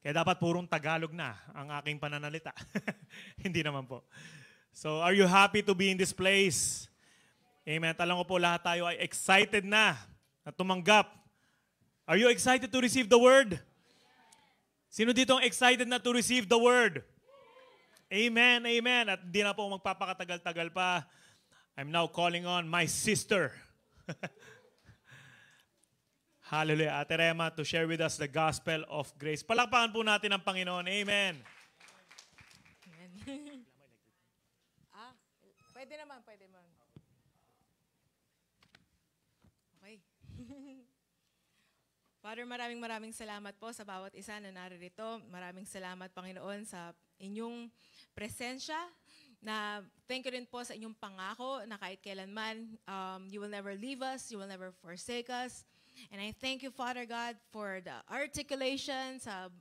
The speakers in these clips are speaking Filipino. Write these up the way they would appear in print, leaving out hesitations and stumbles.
Kaya dapat purong Tagalog na ang aking pananalita. Hindi naman po. So, are you happy to be in this place? Amen. Alam ko po lahat tayo ay excited na tumanggap. Are you excited to receive the word? Sino dito ang excited na to receive the word? Amen, amen. At di na po magpapakatagal-tagal pa. I'm now calling on my sister. Hallelujah. Ate Rema to share with us the gospel of grace. Palakpakan po natin ang Panginoon. Amen. Amen. Pwede naman. Okay. Father, maraming salamat po sa bawat isa na naririto. Maraming salamat, Panginoon, sa inyong presensya. Na thank you rin po sa inyong pangako na kahit kailanman, you will never leave us, you will never forsake us. And I thank you, Father God, for the articulation sa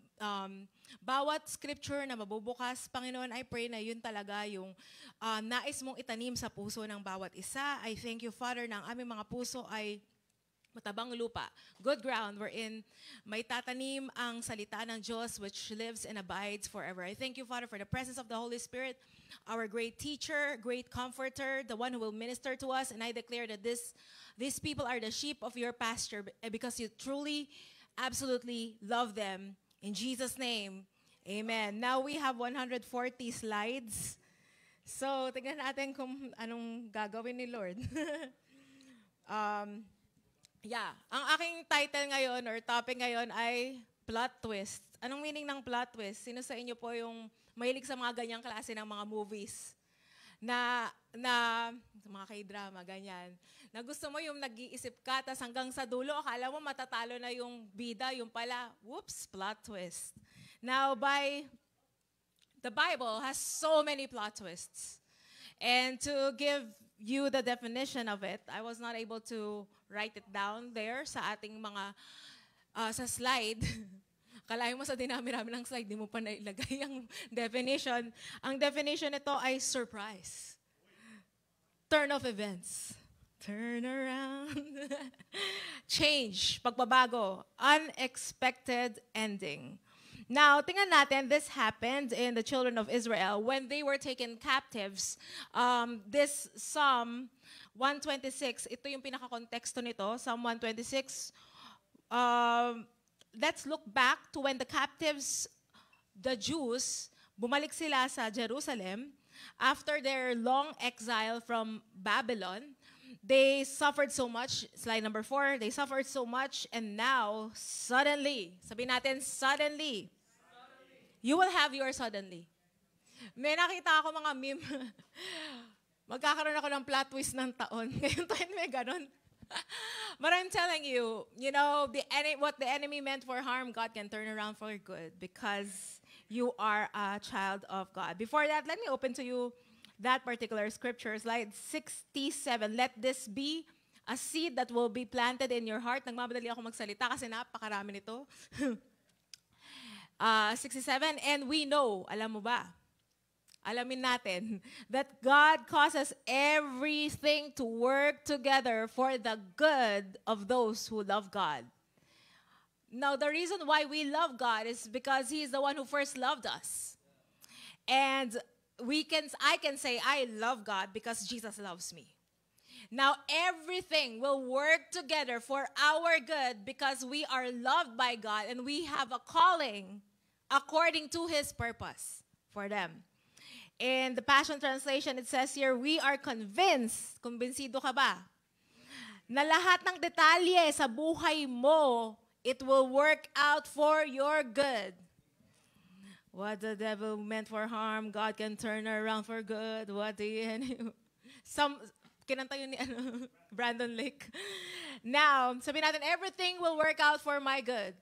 bawat scripture na mabubukas. Panginoon, I pray na yun talaga yung nais mong itanim sa puso ng bawat isa. I thank you, Father, na ang aming mga puso ay matabang lupa, good ground wherein may tatanim ang salita ng Diyos which lives and abides forever. I thank you, Father, for the presence of the Holy Spirit, our great teacher, great comforter, the one who will minister to us. And I declare that these people are the sheep of your pasture because you truly, absolutely love them. In Jesus' name, amen. Now we have 140 slides. So, tingnan natin kung anong gagawin ni Lord. Yeah, ang aking title ngayon or topic ngayon ay plot twist. Anong meaning ng plot twist? Sino sa inyo po yung mahilig sa mga ganyang klase ng mga movies? Na mga K-drama, ganyan. Na gusto mo yung nag-iisip ka, tas hanggang sa dulo, akala mo matatalo na yung bida, yung pala, whoops, plot twist. Now, the Bible has so many plot twists. And to give you the definition of it, I was not able to write it down there sa ating mga, sa slide. Kalahin mo sa dinami-rami ng slide, di mo pa nailagay ang definition. Ang definition nito ay surprise. Turn of events. Turn around. Change, pagbabago. Unexpected ending. Now, tingnan natin, this happened in the children of Israel when they were taken captives. This Psalm 126, ito yung pinaka-konteksto nito, Psalm 126. Let's look back to when the captives, the Jews, bumalik sila sa Jerusalem after their long exile from Babylon. They suffered so much. Slide number 4. They suffered so much and now, suddenly, sabihin natin, suddenly, you will have your suddenly. May nakita ako mga meme. Magkakaroon ako ng plot twist ng taon. Ngayon tayo may ganun. But I'm telling you, what the enemy meant for harm, God can turn around for good because you are a child of God. Before that, let me open to you that particular scripture, slide 67. Let this be a seed that will be planted in your heart. Nagmamadali ako magsalita kasi napakarami nito. 67, and we know, alam mo ba? Alamin natin that God causes everything to work together for the good of those who love God. Now, the reason why we love God is because He is the one who first loved us. And I can say, I love God because Jesus loves me. Now, everything will work together for our good because we are loved by God and we have a calling according to His purpose for them. In the Passion Translation, it says here, we are convinced, kumbinsido ka ba, na lahat ng detalye sa buhay mo, it will work out for your good. What the devil meant for harm, God can turn around for good. What the enemy... Kinanta yun ni Brandon Lake. Now, sabihin natin, everything will work out for my good.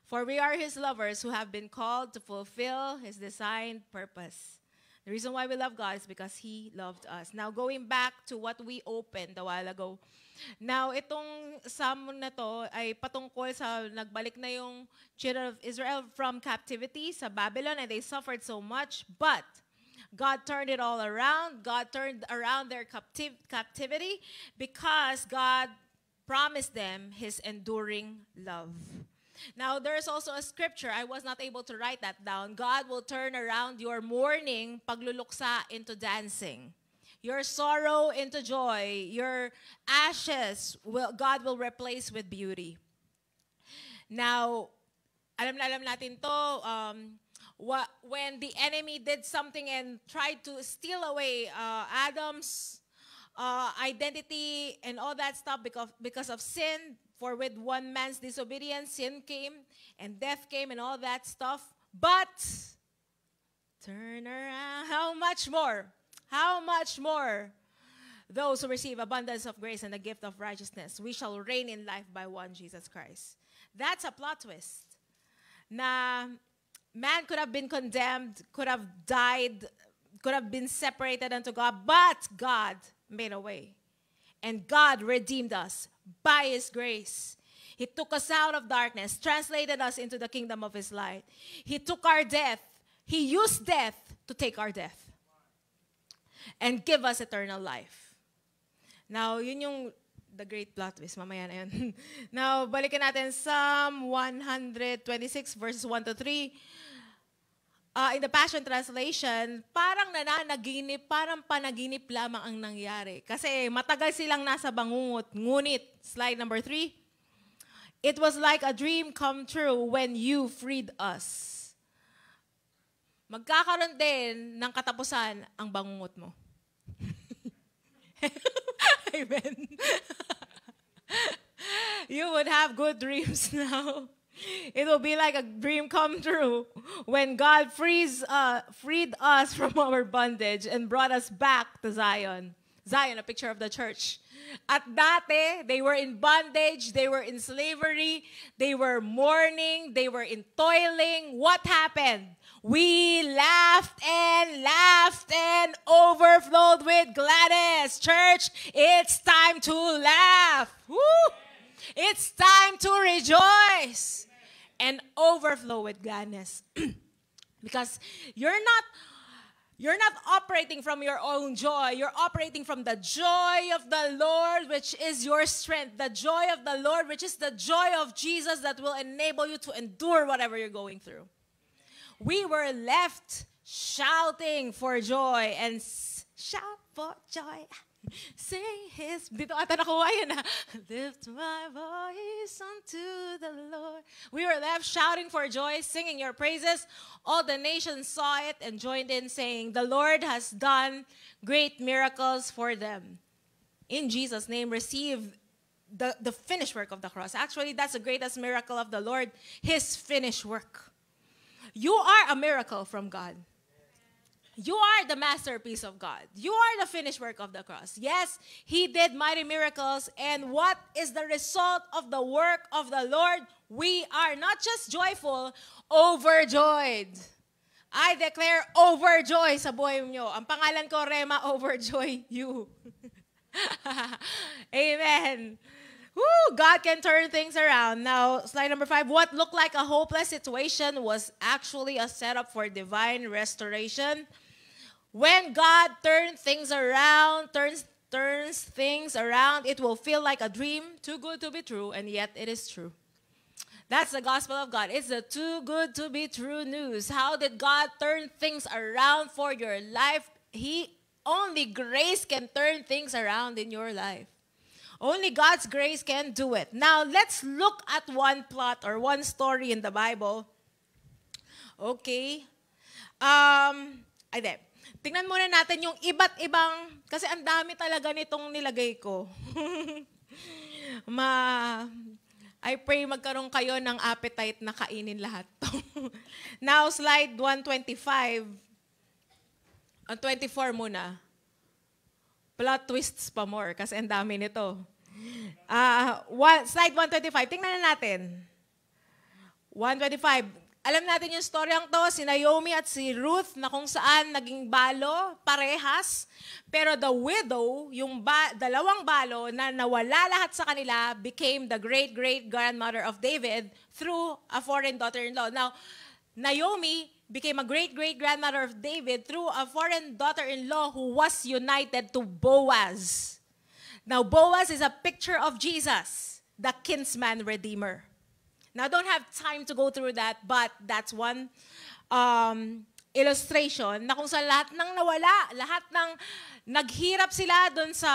For we are His lovers who have been called to fulfill His designed purpose. The reason why we love God is because He loved us. Now, going back to what we opened a while ago. Now, itong psalm na to ay patungkol sa nagbalik na yung children of Israel from captivity sa Babylon and they suffered so much. But God turned it all around. God turned around their captivity because God promised them His enduring love. Now, there's also a scripture. I was not able to write that down. God will turn around your mourning, pagluluksa, into dancing. Your sorrow into joy. Your ashes, God will replace with beauty. Now, alam natin to, when the enemy did something and tried to steal away Adam's identity and all that stuff because of sin, for with one man's disobedience, sin came and death came and all that stuff. But, turn around, how much more? How much more? Those who receive abundance of grace and the gift of righteousness, we shall reign in life by one Jesus Christ. That's a plot twist. Na man could have been condemned, could have died, could have been separated unto God, but God made a way. And God redeemed us by His grace. He took us out of darkness, translated us into the kingdom of His light. He took our death. He used death to take our death and give us eternal life. Now, yun yung the great plot twist. Mamaya na yun. Now, balikan natin Psalm 126 verses 1 to 3. In the Passion Translation, parang nananaginip, parang panaginip lamang ang nangyari. Kasi matagal silang nasa bangungot. Ngunit, slide number 3, it was like a dream come true when you freed us. Magkakaroon din ng katapusan ang bangungot mo. Amen. You would have good dreams now. It will be like a dream come true when God freed us from our bondage and brought us back to Zion. Zion, a picture of the church. At dati, they were in bondage, they were in slavery, they were mourning, they were in toiling. What happened? We laughed and overflowed with gladness. Church, it's time to laugh. Woo! It's time to rejoice and overflow with gladness. Because you're not operating from your own joy. You're operating from the joy of the Lord, which is your strength. The joy of the Lord, which is the joy of Jesus that will enable you to endure whatever you're going through. We were left shouting for joy and shout for joy. Sing His, dito ata nakuha yun na, lift my voice unto the Lord. We were left shouting for joy, singing your praises. All the nations saw it and joined in saying, the Lord has done great miracles for them. In Jesus' name, receive the finished work of the cross. Actually, that's the greatest miracle of the Lord, His finished work. You are a miracle from God. You are the masterpiece of God. You are the finished work of the cross. Yes, He did mighty miracles. And what is the result of the work of the Lord? We are not just joyful, overjoyed. I declare overjoy sa buhay nyo. Ang pangalan ko, Rema, overjoy you. Amen. Woo, God can turn things around. Now, slide number 5. What looked like a hopeless situation was actually a setup for divine restoration. When God turns things around, it will feel like a dream, too good to be true, and yet it is true. That's the gospel of God. It's the too good to be true news. How did God turn things around for your life? Only grace can turn things around in your life. Only God's grace can do it. Now, let's look at one plot or one story in the Bible. Okay. Tingnan muna natin yung iba't ibang, kasi ang dami talaga nitong nilagay ko. I pray magkaroon kayo ng appetite na kainin lahat to. Now, slide 125. 24 muna. Plot twists pa more kasi ang dami nito. Slide 125. Tingnan na natin. 125. Alam natin yung storyang to, si Naomi at si Ruth, na kung saan naging balo, parehas. Pero the widow, yung dalawang balo na nawala lahat sa kanila, became the great-great-grandmother of David through a foreign daughter-in-law. Now, Naomi became a great-great-grandmother of David through a foreign daughter-in-law who was united to Boaz. Now, Boaz is a picture of Jesus, the kinsman redeemer. Now, I don't have time to go through that, but that's one illustration na kung sa lahat ng nawala, lahat ng naghirap sila doon sa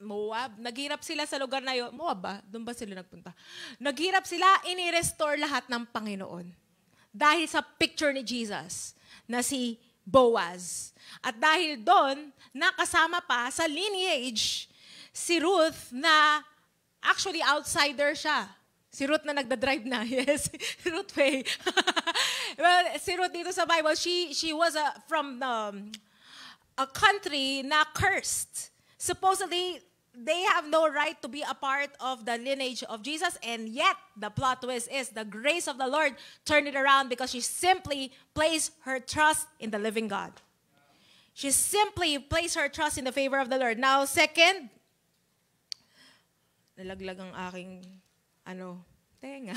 Moab, naghirap sila sa lugar na yun. Moab ba? Doon ba sila nagpunta? Naghirap sila, ini-restore lahat ng Panginoon. Dahil sa picture ni Jesus na si Boaz. At dahil doon, nakasama pa sa lineage si Ruth na actually outsider siya. Si Ruth na nagda-drive na. Yes, Ruth Faye. Well, si Ruth dito sa Bible, she was from a country na cursed. Supposedly, they have no right to be a part of the lineage of Jesus, and yet the plot twist is the grace of the Lord turned it around because she simply placed her trust in the living God. She simply placed her trust in the favor of the Lord. Now, second, nalaglag ang aking, tenga.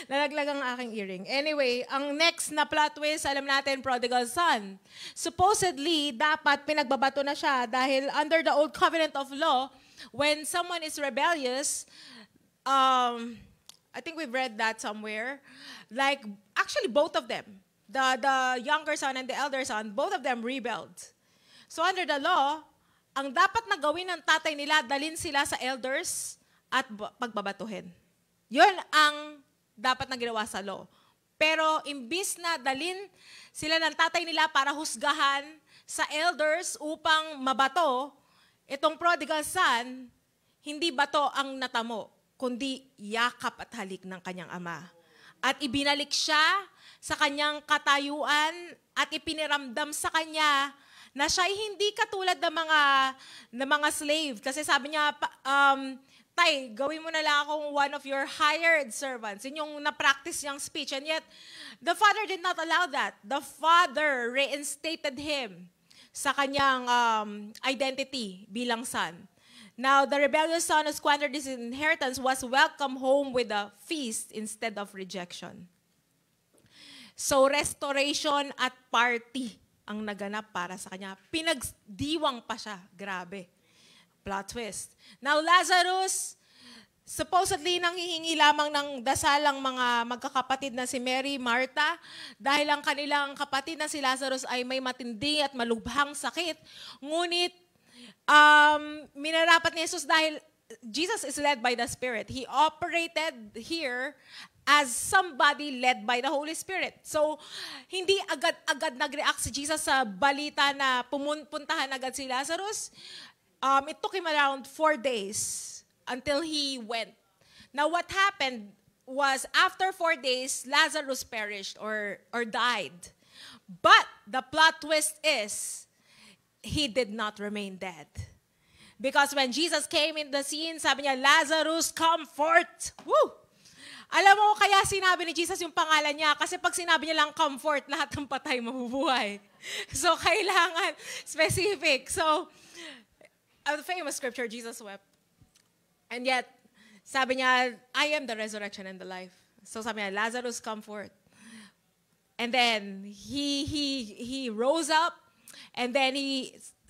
Nalaglag ang aking earring. Anyway, ang next na plot twist, alam natin, prodigal son. Supposedly, dapat pinagbabato na siya dahil under the old covenant of law, when someone is rebellious, I think we've read that somewhere, like, actually both of them, the younger son and the elder son, both of them rebelled. So under the law, ang dapat na gawin ng tatay nila, dalhin sila sa elders at pagbabatuhin. Yun ang dapat na ginawa sa law. Pero imbis na dalhin sila ng tatay nila para husgahan sa elders upang mabato, itong prodigal son, hindi bato ang natamo, kundi yakap at halik ng kanyang ama. At ibinalik siya sa kanyang katayuan at ipiniramdam sa kanya na siya hindi katulad ng mga slave. Kasi sabi niya, Tay, gawin mo na lang akong one of your hired servants. Yun yung na-practice niyang speech. And yet, the father did not allow that. The father reinstated him sa kanyang identity bilang son. Now, the rebellious son who squandered his inheritance was welcomed home with a feast instead of rejection. So, restoration at party ang naganap para sa kanya. Pinagdiwang pa siya. Grabe. Plot twist. Now, Lazarus, supposedly nanghihingi lamang ng dasal ang mga magkakapatid na si Mary, Martha, dahil ang kanilang kapatid na si Lazarus ay may matindi at malubhang sakit. Ngunit, minarapat ni Jesus dahil Jesus is led by the Spirit. He operated here as somebody led by the Holy Spirit. So, hindi agad-agad nag-react si Jesus sa balita na pumuntahan agad si Lazarus. It took him around 4 days until he went. Now, what happened was after 4 days, Lazarus perished or died. But the plot twist is, he did not remain dead. Because when Jesus came in the scene, sabi niya, Lazarus, come forth! Woo! Alam mo, kaya sinabi ni Jesus yung pangalan niya, kasi pag sinabi niya lang comfort, lahat ng patay mabubuhay. So, kailangan specific. So, the famous scripture, Jesus wept. And yet, sabi niya, I am the resurrection and the life. So, sabi niya, Lazarus, come forth. And then, he rose up, and then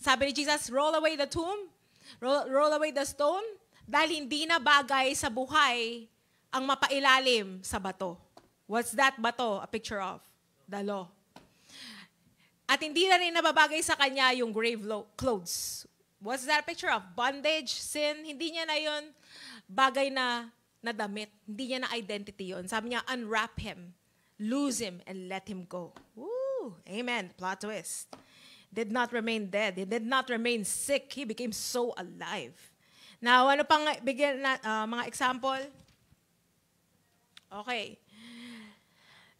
sabi ni Jesus, roll away the tomb, roll away the stone, dahil hindi na bagay sa buhay ang mapailalim sa bato. What's that bato? A picture of the law. At hindi na rin nababagay sa kanya yung grave clothes. What's that picture of? Bondage, sin. Hindi niya na yun bagay na damit. Hindi niya na identity yun. Sabi niya, unwrap him, lose him, and let him go. Woo! Amen. Plot twist. Did not remain dead. He did not remain sick. He became so alive. Now, ano pang bigyan na mga example? Okay.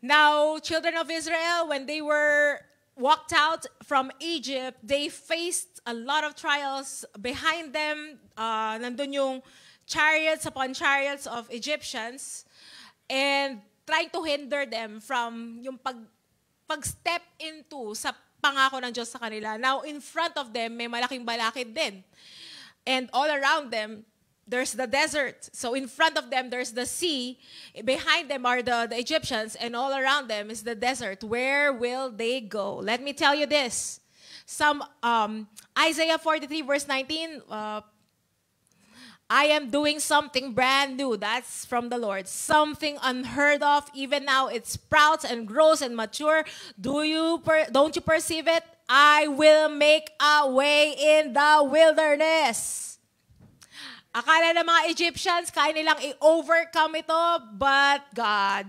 Now, children of Israel, when they were walked out from Egypt, they faced a lot of trials. Behind them, nandun yung chariots upon chariots of Egyptians and trying to hinder them from yung pag-step into sa pangako ng Diyos sa kanila. Now, in front of them, may malaking balakid din. And all around them, there's the desert. So in front of them, there's the sea. Behind them are the Egyptians. And all around them is the desert. Where will they go? Let me tell you this. Isaiah 43 verse 19, I am doing something brand new. That's from the Lord. Something unheard of. Even now it sprouts and grows and mature. Don't you perceive it? I will make a way in the wilderness. Akala ng mga Egyptians, kaya nilang i-overcome ito, but God,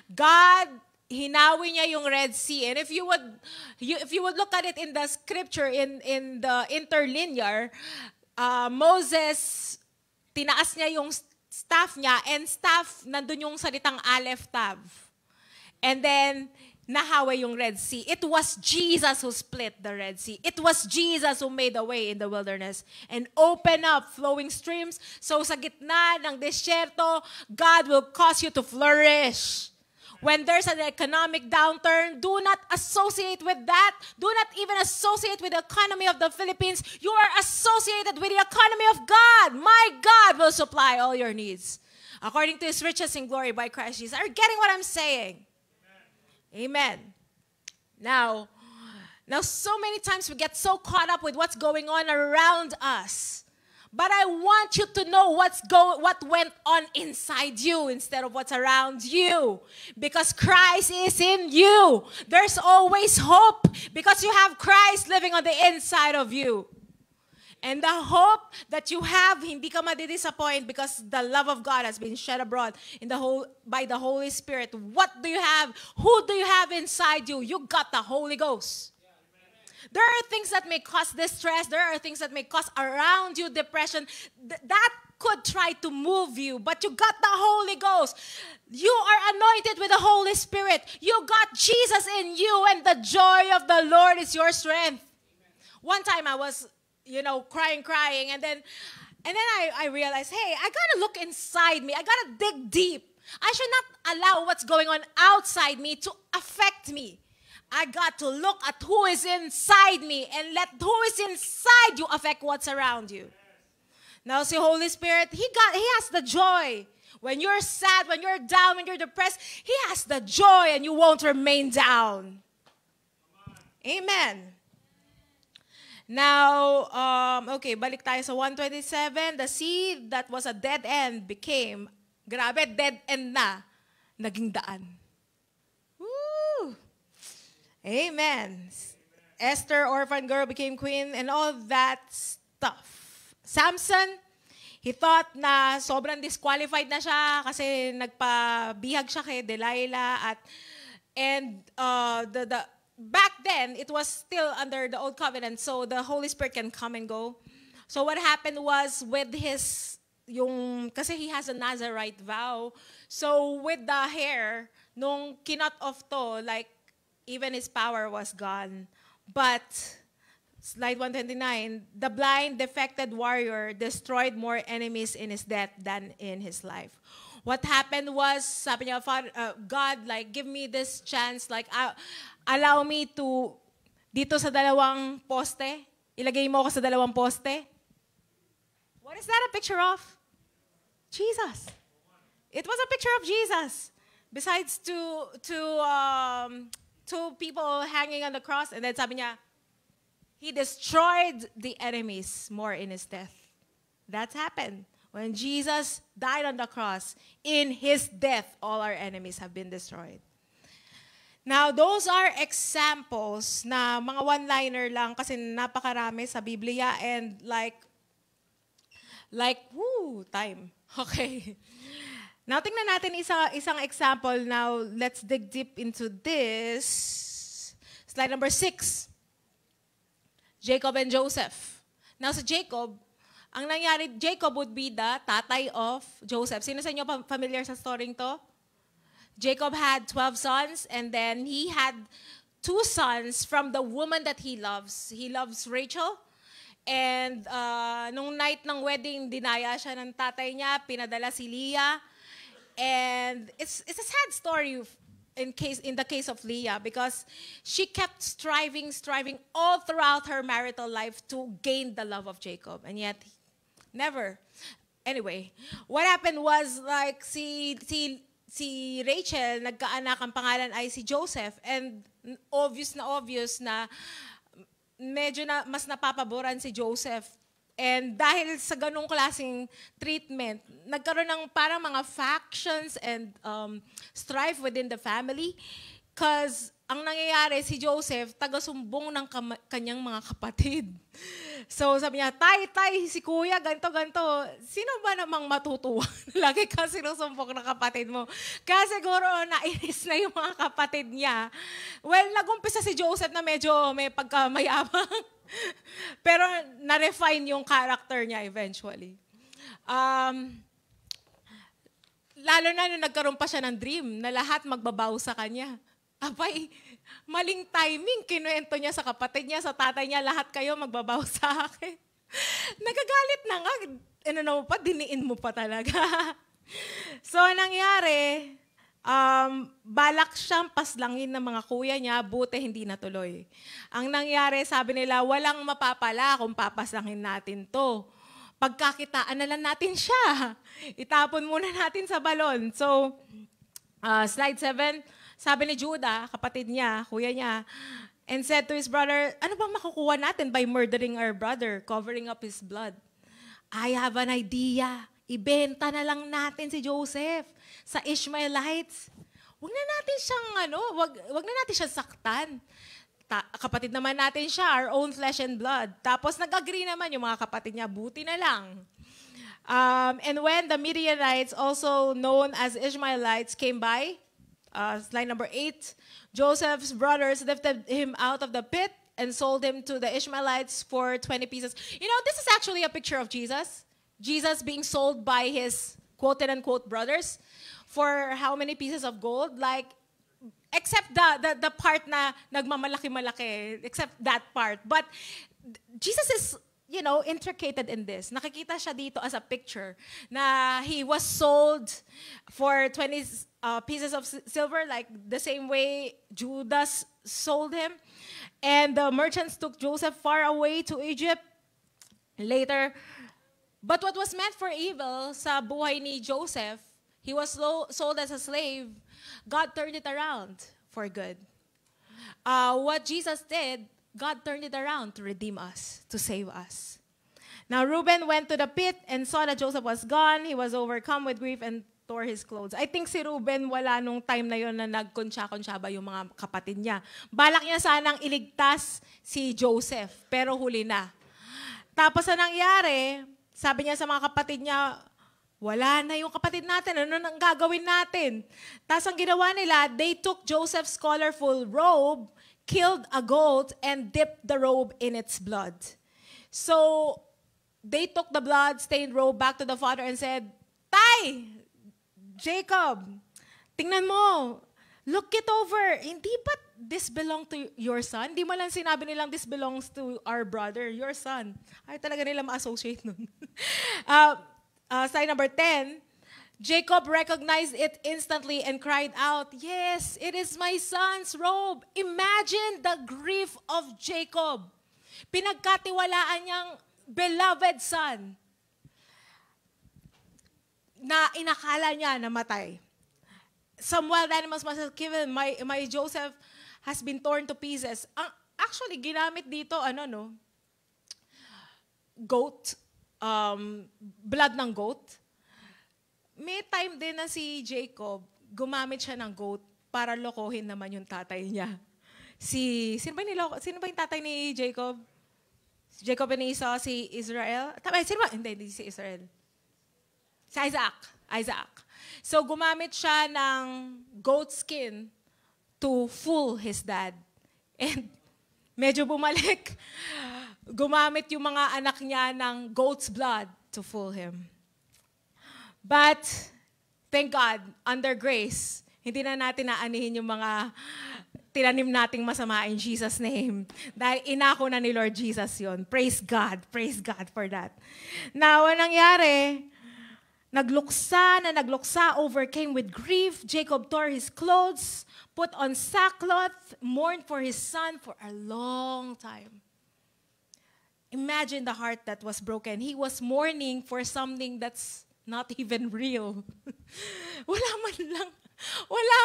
God, hinawi niya yung Red Sea. And if you would look at it in the scripture, in the interlinear, Moses, tinaas niya yung staff niya, and staff, nandun yung salitang Aleph Tav. And then, nahawa yung Red Sea. It was Jesus who split the Red Sea. It was Jesus who made a way in the wilderness and opened up flowing streams. So sa gitna ng desierto, God will cause you to flourish. When there's an economic downturn, do not associate with that. Do not even associate with the economy of the Philippines. You are associated with the economy of God. My God will supply all your needs, according to His riches in glory by Christ Jesus. Are you getting what I'm saying? Amen. Now, so many times we get so caught up with what's going on around us. But I want you to know what went on inside you instead of what's around you. Because Christ is in you. There's always hope because you have Christ living on the inside of you. And the hope that you have, hindi ka madidisappoint because the love of God has been shed abroad by the Holy Spirit. What do you have? Who do you have inside you? You got the Holy Ghost. There are things that may cause distress. There are things that may cause around you depression. That could try to move you, but you got the Holy Ghost. You are anointed with the Holy Spirit. You got Jesus in you, and the joy of the Lord is your strength. One time I was, crying, and then I realized, hey, I gotta look inside me. I gotta dig deep. I should not allow what's going on outside me to affect me. I got to look at who is inside me and let who is inside you affect what's around you. Now, see, Holy Spirit, He has the joy. When you're sad, when you're down, when you're depressed, He has the joy and you won't remain down. Amen. Now, okay, balik tayo sa 127. The sea that was a dead end became, grabe, dead end na, naging daan. Woo! Amen. Esther, orphan girl, became queen and all that stuff. Samson, he thought na sobrang disqualified na siya kasi nagpabihag siya kay Delilah back then it was still under the old covenant, so the Holy Spirit can come and go. So what happened was with kasi he has a Nazarite vow. So with the hair, nung kinot off to, like even his power was gone. But, slide 129, the blind, defected warrior destroyed more enemies in his death than in his life. What happened was, sabi niya, God, like, give me this chance, like, allow me to, dito sa dalawang poste, ilagay mo ako sa dalawang poste. What is that a picture of? Jesus. It was a picture of Jesus. Besides two people hanging on the cross, and then sabi niya, He destroyed the enemies more in His death. That's happened. When Jesus died on the cross, in His death, all our enemies have been destroyed. Now, those are examples na mga one-liner lang kasi napakarami sa Biblia and time. Okay. Now, tingnan natin isang example. Now, let's dig deep into this. Slide number 6. Jacob and Joseph. Now, sa Jacob, ang nangyari, Jacob would be the tatay of Joseph. Sino sa inyo familiar sa story to? Jacob had 12 sons, and then he had 2 sons from the woman that he loves. He loves Rachel. And nung night ng wedding, dinaya siya ng tatay niya, pinadala si Leah. And it's a sad story in the case of Leah because she kept striving all throughout her marital life to gain the love of Jacob, and yet never. Anyway, what happened was like si Rachel, nagkaanak, ang pangalan ay si Joseph, and obvious na medyo na mas napapaboran si Joseph And dahil sa ganung klaseng treatment, nagkaroon ng parang mga factions and strife within the family. Because ang nangyayari, si Joseph, taga-sumbong ng kanyang mga kapatid. So sabi niya, tay, si kuya, ganto. Sino ba namang matutuwa? Lagi ka sinusumbong ng kapatid mo. Kaya siguro nainis na yung mga kapatid niya. Well, nagumpisa si Joseph na medyo may pagkamayabang. Pero na-refine yung character niya eventually. Lalo na nung nagkaroon pa siya ng dream na lahat magbabaw sa kanya. Abay, maling timing, kinuwento niya sa kapatid niya, sa tatay niya, lahat kayo magbabaw sa akin. Nagagalit na nga, diniin mo pa talaga. So, nangyari, balak siyang paslangin ng mga kuya niya, buti hindi natuloy. Ang nangyari, sabi nila, walang mapapala kung papaslangin natin to. Pagkakitaan na lang natin siya. Itapon muna natin sa balon. So, slide 7, sabi ni Judah, kapatid niya, kuya niya, and said to his brother, ano bang makukuha natin by murdering our brother, covering up his blood? I have an idea. Ibenta na lang natin si Joseph sa Ishmaelites. Wag na natin siyang wag na natin siyang saktan. Kapatid naman natin siya, our own flesh and blood. Tapos nag-agree naman yung mga kapatid niya, buti na lang. And when the Midianites, also known as Ishmaelites, came by, slide number 8, Joseph's brothers lifted him out of the pit and sold him to the Ishmaelites for 20 pieces. You know, this is actually a picture of Jesus. Jesus being sold by his quote-unquote brothers for how many pieces of gold? Like, except the part na nagmamalaki-malaki, except that part. But Jesus is, intricated in this. Nakikita siya dito as a picture na he was sold for 20 pieces of silver, like the same way Judas sold him. And the merchants took Joseph far away to Egypt. Later, but what was meant for evil sa buhay ni Joseph, he was sold as a slave, God turned it around for good. What Jesus did, God turned it around to redeem us, to save us. Now Reuben went to the pit and saw that Joseph was gone. He was overcome with grief and tore his clothes. I think si Reuben wala nung time na yon na nagkunsya-kunsyaba yung mga kapatid niya. Balak niya sanang iligtas si Joseph, pero huli na. Tapos ang nangyari, sabi niya sa mga kapatid niya, wala na yung kapatid natin, ano nang gagawin natin? Tapos ang ginawa nila, they took Joseph's colorful robe, killed a goat, and dipped the robe in its blood. So, they took the blood-stained robe back to the father and said, Tay, Jacob, tingnan mo, look it over. Hindi ba this belong to your son? Hindi mo lang sinabi nilang this belongs to our brother, your son. Ay, talaga nila ma-associate nun. Slide number 10, Jacob recognized it instantly and cried out, yes, it is my son's robe. Imagine the grief of Jacob. Pinagkatiwalaan niyang beloved son na inakala niya namatay. Some wild animals must have given, my Joseph has been torn to pieces. Actually, ginamit dito, goat, blood ng goat. May time din na si Jacob, gumamit siya ng goat para lokohin naman yung tatay niya. Sino ba yung tatay ni Jacob? Si Jacob and Esau, si Israel. Sino ba? Hindi si Israel. Si Isaac. So gumamit siya ng goat skin to fool his dad. And medyo bumalik. Gumamit yung mga anak niya ng goat's blood to fool him. But, thank God, under grace, hindi na natin naanihin yung mga tinanim nating masama in Jesus' name. Dahil inako na ni Lord Jesus yon. Praise God for that. Now, anong nangyari? Nagluksa, overcame with grief. Jacob tore his clothes, put on sackcloth, mourned for his son for a long time. Imagine the heart that was broken. He was mourning for something that's not even real. Wala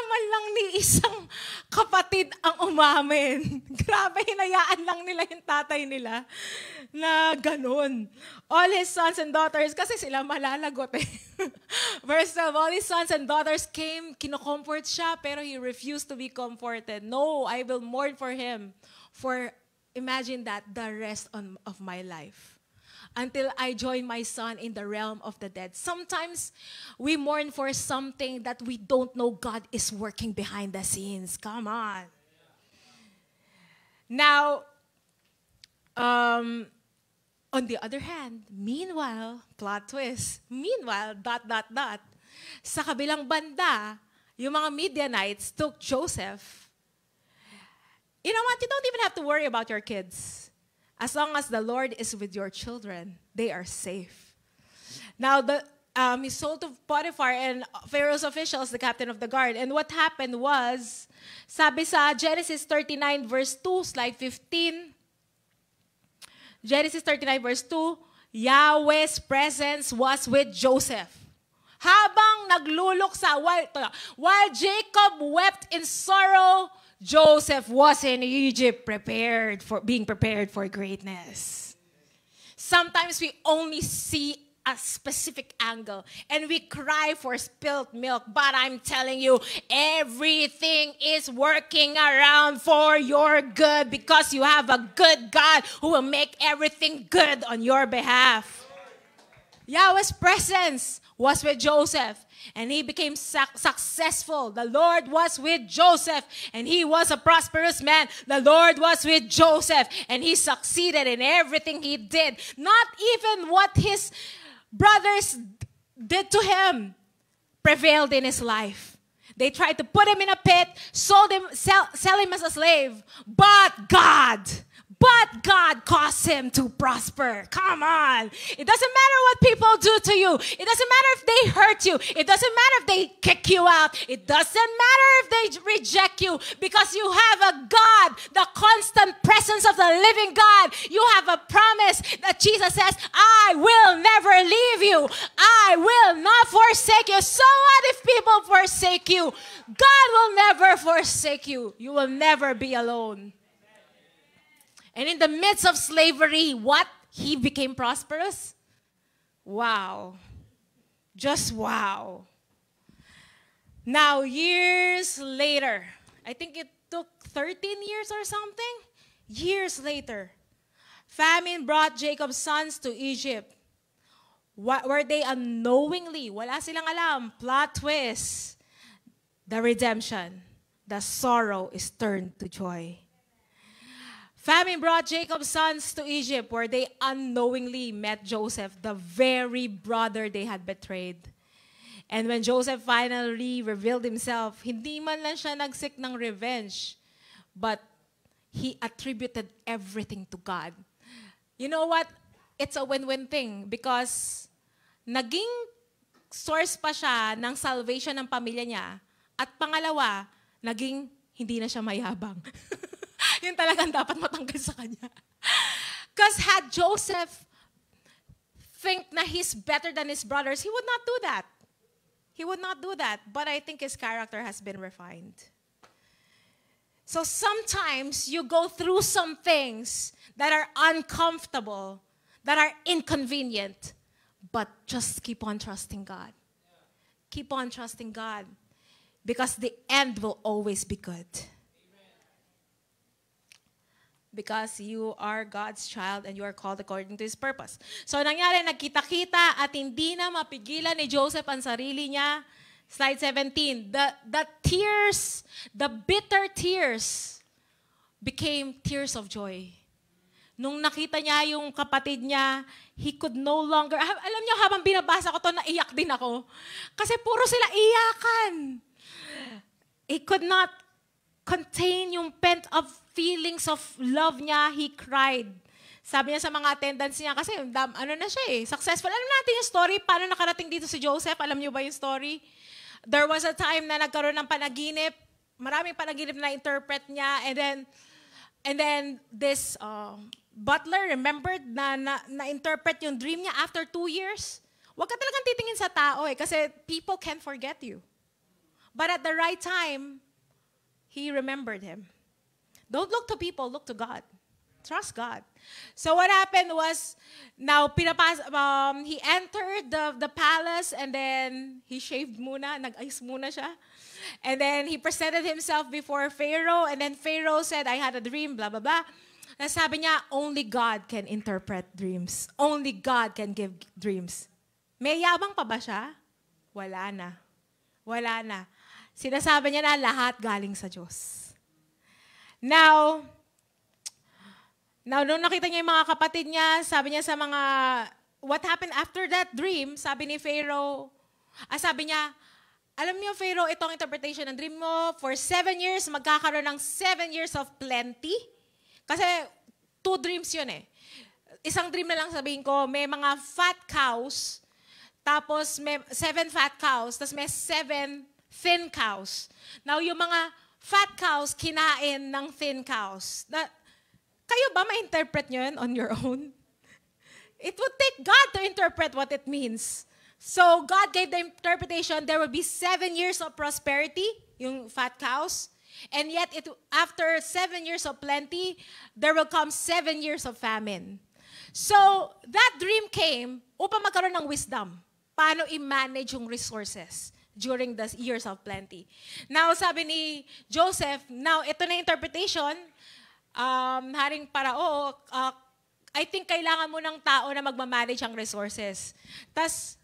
man lang ni isang kapatid ang umamin. Grabe, hinayaan lang nila yung tatay nila na ganun. All his sons and daughters, kasi sila malalagot eh. Verse 12, all his sons and daughters came, kinocomfort siya, pero he refused to be comforted. No, I will mourn for him. For, imagine that, the rest of my life. Until I join my son in the realm of the dead. Sometimes we mourn for something that we don't know God is working behind the scenes. Come on. Now, on the other hand, meanwhile, plot twist, meanwhile, ... Sa kabilang banda, yung mga Midianites took Joseph. You know what? You don't even have to worry about your kids. As long as the Lord is with your children, they are safe. Now, he sold to Potiphar and Pharaoh's officials, the captain of the guard. And what happened was, sabi sa Genesis 39 verse 2, slide 15, Genesis 39 verse 2, Yahweh's presence was with Joseph. Habang nagluluksa, while Jacob wept in sorrow, Joseph was in Egypt being prepared for greatness. Sometimes we only see a specific angle and we cry for spilled milk, but I'm telling you, everything is working around for your good because you have a good God who will make everything good on your behalf. Yahweh's presence was with Joseph. And he became successful. The Lord was with Joseph. And he was a prosperous man. The Lord was with Joseph. And he succeeded in everything he did. Not even what his brothers did to him prevailed in his life. They tried to put him in a pit, sell him as a slave. But God caused him to prosper. Come on. It doesn't matter what people do to you. It doesn't matter if they hurt you. It doesn't matter if they kick you out. It doesn't matter if they reject you because you have a God, the constant presence of the living God. You have a promise that Jesus says, I will never leave you. I will not forsake you. So what if people forsake you? God will never forsake you. You will never be alone. And in the midst of slavery, what? He became prosperous? Wow. Just wow. Now, years later, I think it took 13 years or something. Years later, famine brought Jacob's sons to Egypt. Were they unknowingly? Wala silang alam. Plot twist. The redemption. The sorrow is turned to joy. Famine brought Jacob's sons to Egypt where they unknowingly met Joseph, the very brother they had betrayed. And when Joseph finally revealed himself, hindi man lang siya nagsik ng revenge, but he attributed everything to God. You know what? It's a win-win thing because naging source pa siya ng salvation ng pamilya niya at pangalawa, naging hindi na siya mayabang. Yun talagang dapat matanggal sa kanya. Because had Joseph think na he's better than his brothers, he would not do that. He would not do that. But I think his character has been refined. So sometimes you go through some things that are uncomfortable, that are inconvenient, but just keep on trusting God. Keep on trusting God. Because the end will always be good. Because you are God's child and you are called according to His purpose. So nangyari, nagkita-kita at hindi na mapigilan ni Joseph ang sarili niya. Slide 17. The tears, the bitter tears became tears of joy. Nung nakita niya yung kapatid niya, he could no longer, alam niyo habang binabasa ko to, naiyak din ako. Kasi puro sila iyakan. He could not contain yung pent-up feelings of love niya, he cried. Sabi niya sa mga attendants niya, kasi ano na siya successful. Alam natin yung story, paano nakarating dito si Joseph? Alam niyo ba yung story? There was a time na nagkaroon ng panaginip, maraming panaginip na interpret niya, and then this butler remembered na interpret yung dream niya after 2 years. Huwag ka talagang titingin sa tao kasi people can forget you. But at the right time, he remembered him. Don't look to people, look to God. Trust God. So what happened was, now he entered the palace and then he shaved muna, nag-ayos muna siya. And then he presented himself before Pharaoh and then Pharaoh said, I had a dream, blah, blah, blah. And sabi niya, only God can interpret dreams. Only God can give dreams. May yabang pa ba siya? Wala na. Wala na. Sinasabi niya na lahat galing sa Diyos. Now, nung nakita niya yung mga kapatid niya, sabi niya sa mga, what happened after that dream, sabi ni Pharaoh, sabi niya, alam niyo, Pharaoh, itong interpretation ng dream mo, for 7 years, magkakaroon ng 7 years of plenty. Kasi 2 dreams yun eh. Isang dream na lang sabihin ko, may mga fat cows, tapos may 7 fat cows, tapos may 7 thin cows. Now, yung mga fat cows, kinain ng thin cows. Kayo ba ma-interpret nyo yun on your own? It would take God to interpret what it means. So, God gave the interpretation, there will be 7 years of prosperity, yung fat cows, and yet after 7 years of plenty, there will come 7 years of famine. So, that dream came upang magkaroon ng wisdom. Paano i-manage yung resources during the years of plenty. Now, sabi ni Joseph, now, ito na interpretation, Haring Parao, I think kailangan mo ng tao na magmamanage ang resources. Tas,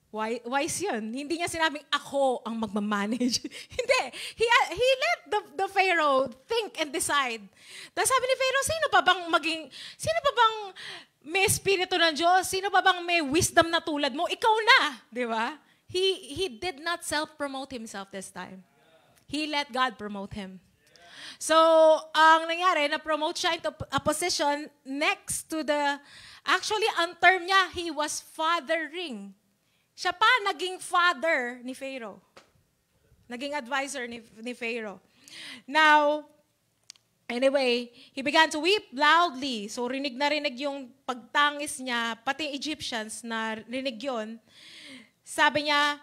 wise yun. Hindi niya sinabing, ako ang magmamanage. Hindi. He let the Pharaoh think and decide. Tapos sabi ni Pharaoh, sino pa bang may espiritu ng Diyos? Sino pa bang may wisdom na tulad mo? Ikaw na. Di ba? He did not self-promote himself this time. He let God promote him. So, ang nangyari, na-promote siya into a position next to actually, ang term niya, he was fathering. Siya pa naging father ni Pharaoh. Naging advisor ni Pharaoh. Now, anyway, he began to weep loudly. So, rinig na rinig yung pagtangis niya, pati Egyptians na rinig yun. Sabi niya,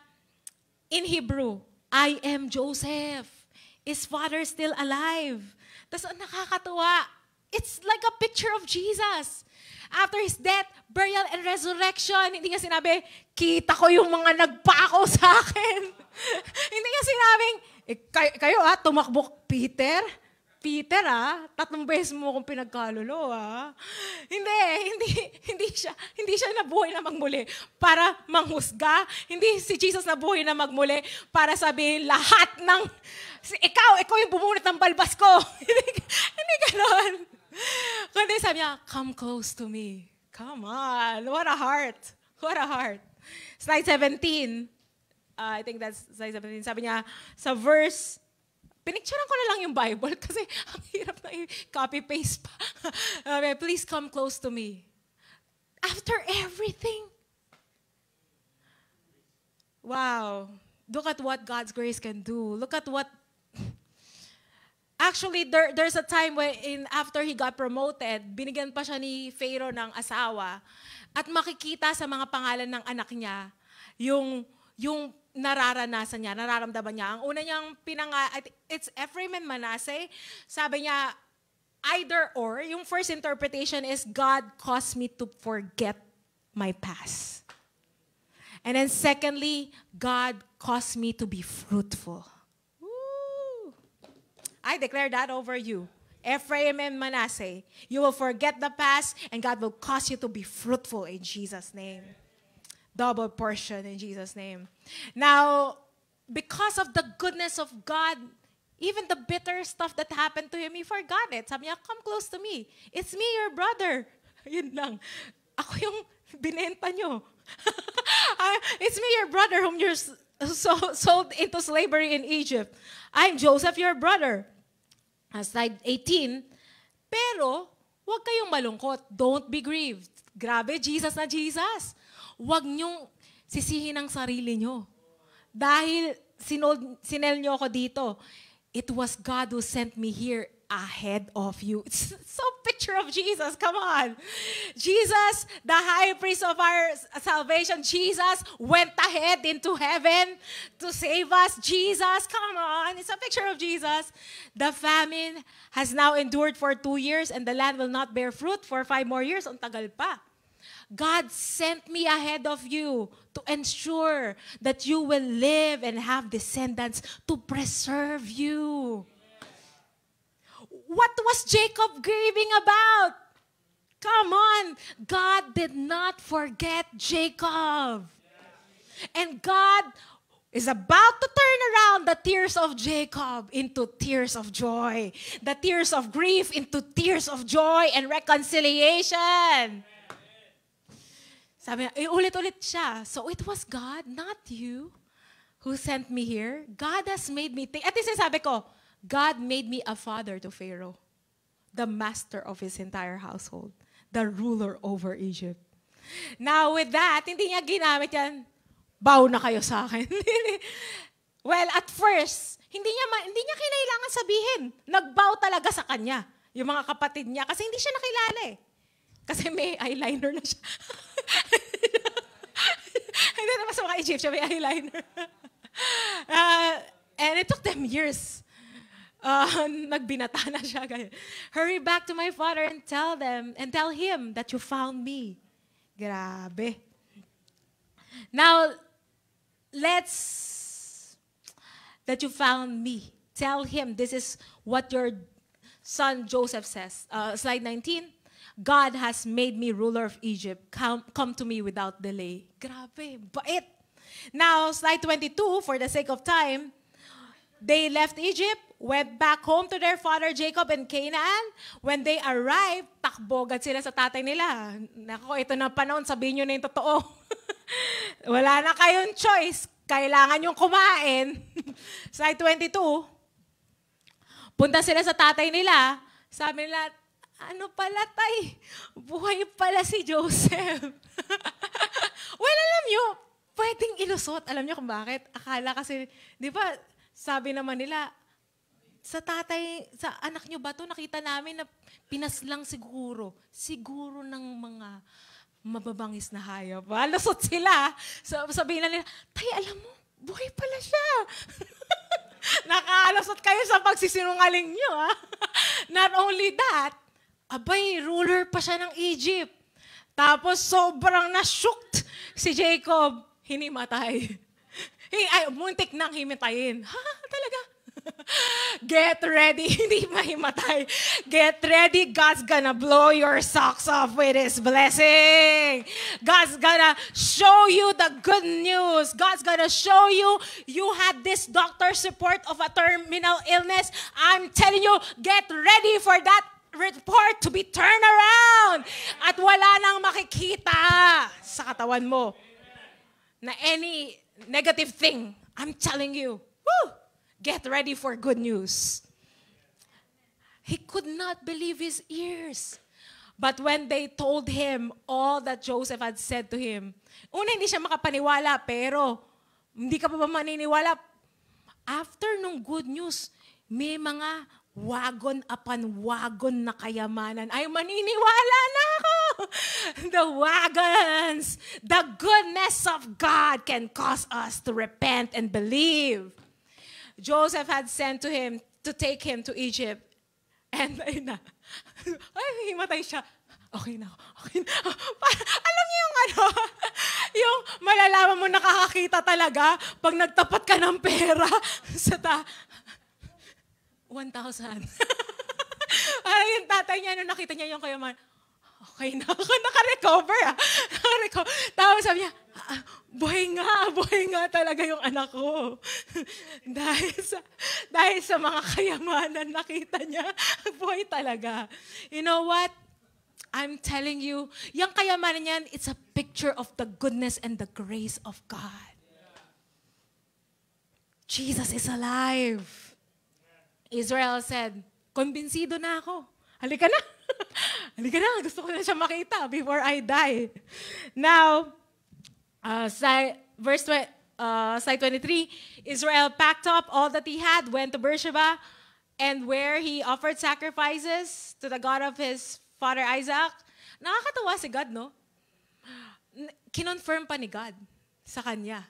in Hebrew, I am Joseph. Is father still alive? Tapos nakakatuwa. It's like a picture of Jesus. After his death, burial, and resurrection, hindi niya sinabi, kita ko yung mga nagpako sa akin. Hindi niya sinabing, kayo tumakbo, Peter? Peter 3 beses mo akong pinagkalulo Hindi siya nabuhay na magmuli para manghusga. Hindi si Jesus nabuhay na magmuli para sabihin lahat ng, ikaw yung bumunot ng balbas ko. Hindi ganon. Kundi sabi niya, come close to me. Come on. What a heart. What a heart. Slide 17. I think that's slide 17. Sabi niya, sa verse, pinicturean ko na lang yung Bible kasi ang hirap na i-copy-paste pa. Please come close to me. After everything. Wow. Look at what God's grace can do. Look at what actually, there's a time when after he got promoted, binigyan pa siya ni Pharaoh ng asawa at makikita sa mga pangalan ng anak niya yung nararanasan niya, nararamdaman niya. Ang una niyang it's Ephraim and Manasseh. Sabi niya, either or, yung first interpretation is, God caused me to forget my past. And then secondly, God caused me to be fruitful. I declare that over you. Ephraim and Manasseh, you will forget the past and God will cause you to be fruitful in Jesus' name. Double portion in Jesus' name. Now, because of the goodness of God, even the bitter stuff that happened to him, he forgot it. Sabi niya, come close to me. It's me, your brother. Yun lang. Ako yung binenta nyo. It's me, your brother, whom you're sold into slavery in Egypt. I'm Joseph, your brother. Slide 18. Pero, huwag kayong malungkot. Don't be grieved. Grabe, Jesus na Jesus. Huwag niyong sisihin ang sarili niyo. Dahil sinel niyo ako dito. It was God who sent me here ahead of you. It's so picture of Jesus. Come on. Jesus, the high priest of our salvation, Jesus went ahead into heaven to save us. Jesus, come on. It's a picture of Jesus. The famine has now endured for 2 years and the land will not bear fruit for 5 more years. Ang tagal pa. God sent me ahead of you to ensure that you will live and have descendants to preserve you. What was Jacob grieving about? Come on. God did not forget Jacob. And God is about to turn around the tears of Jacob into tears of joy. The tears of grief into tears of joy and reconciliation. Sabi niya, ulit-ulit siya. So it was God, not you, who sent me here. God has made me think. At least sabi ko, God made me a father to Pharaoh, the master of his entire household, the ruler over Egypt. Now with that, hindi niya ginamit yan, bow na kayo sa akin. Well, at first, hindi niya kinailangan sabihin. Nagbow talaga sa kanya, yung mga kapatid niya, kasi hindi siya nakilala eh. Kasi may eyeliner na siya. Hindi naman sa mga Egyptian, may eyeliner. And it took them years. Nagbinata na siya. Hurry back to my father and tell him that you found me. Grabe. Now, that you found me. Tell him this is what your son Joseph says. Slide 19. God has made me ruler of Egypt. Come to me without delay. Grabe, bait. Now, slide 22, for the sake of time, they left Egypt, went back home to their father Jacob in Canaan. When they arrived, takbo agad sila sa tatay nila. Nako, ito na panahon, sabihin nyo na yung totoo. Wala na kayong choice. Kailangan yung kumain. Slide 22, punta sila sa tatay nila. Sabi nila, ano pala tay? Buhay pala si Joseph. Well, alam nyo, pwedeng ilusot. Alam nyo kung bakit? Akala kasi, di ba, sabi naman nila, sa anak nyo ba to, nakita namin na pinaslang siguro. Siguro ng mga mababangis na hayop. Lusot sila. So, sabihin na nila, tay, alam mo, buhay pala siya. Nakalusot kayo sa pagsisinungaling nyo, ha? Not only that, abay, ruler pa siya ng Egypt. Tapos sobrang na-shooked si Jacob. Hinimatay. Muntik nang himatayin. Ha? Talaga? Get ready. Hindi mahimatay. Get ready. God's gonna blow your socks off with His blessing. God's gonna show you the good news. God's gonna show you had this doctor's report of a terminal illness. I'm telling you, get ready for that report to be turned around at wala nang makikita sa katawan mo na any negative thing. I'm telling you, get ready for good news. He could not believe his ears. But when they told him all that Joseph had said to him, una hindi siya makapaniwala, pero hindi ka pa ba maniniwala? After nung good news, may mga wagon upon wagon na kayamanan. Ay, maniniwala na ako. The wagons, the goodness of God can cause us to repent and believe. Joseph had sent to him to take him to Egypt. And ayun na. Ay, himatay siya. Okay na. Alam niyo yung yung malalaman mo nakakakita talaga pag nagtapat ka ng pera sa 1,000. Ay, yung tatay niya, nung nakita niya yung kayaman, okay na ako, naka-recover. Tapos sabi niya, buhay nga talaga yung anak ko. dahil sa mga kayamanan, nakita niya, buhay talaga. You know what? I'm telling you, yung kayamanan niyan, it's a picture of the goodness and the grace of God. Jesus is alive. Israel said, kumbinsido na ako. Halika na. Halika na. Gusto ko na siya makita before I die. Now, slide 23, Israel packed up all that he had, went to Beersheba, and where he offered sacrifices to the God of his father Isaac. Nakakatawa si God, no? Kinonfirm pa ni God sa kanya.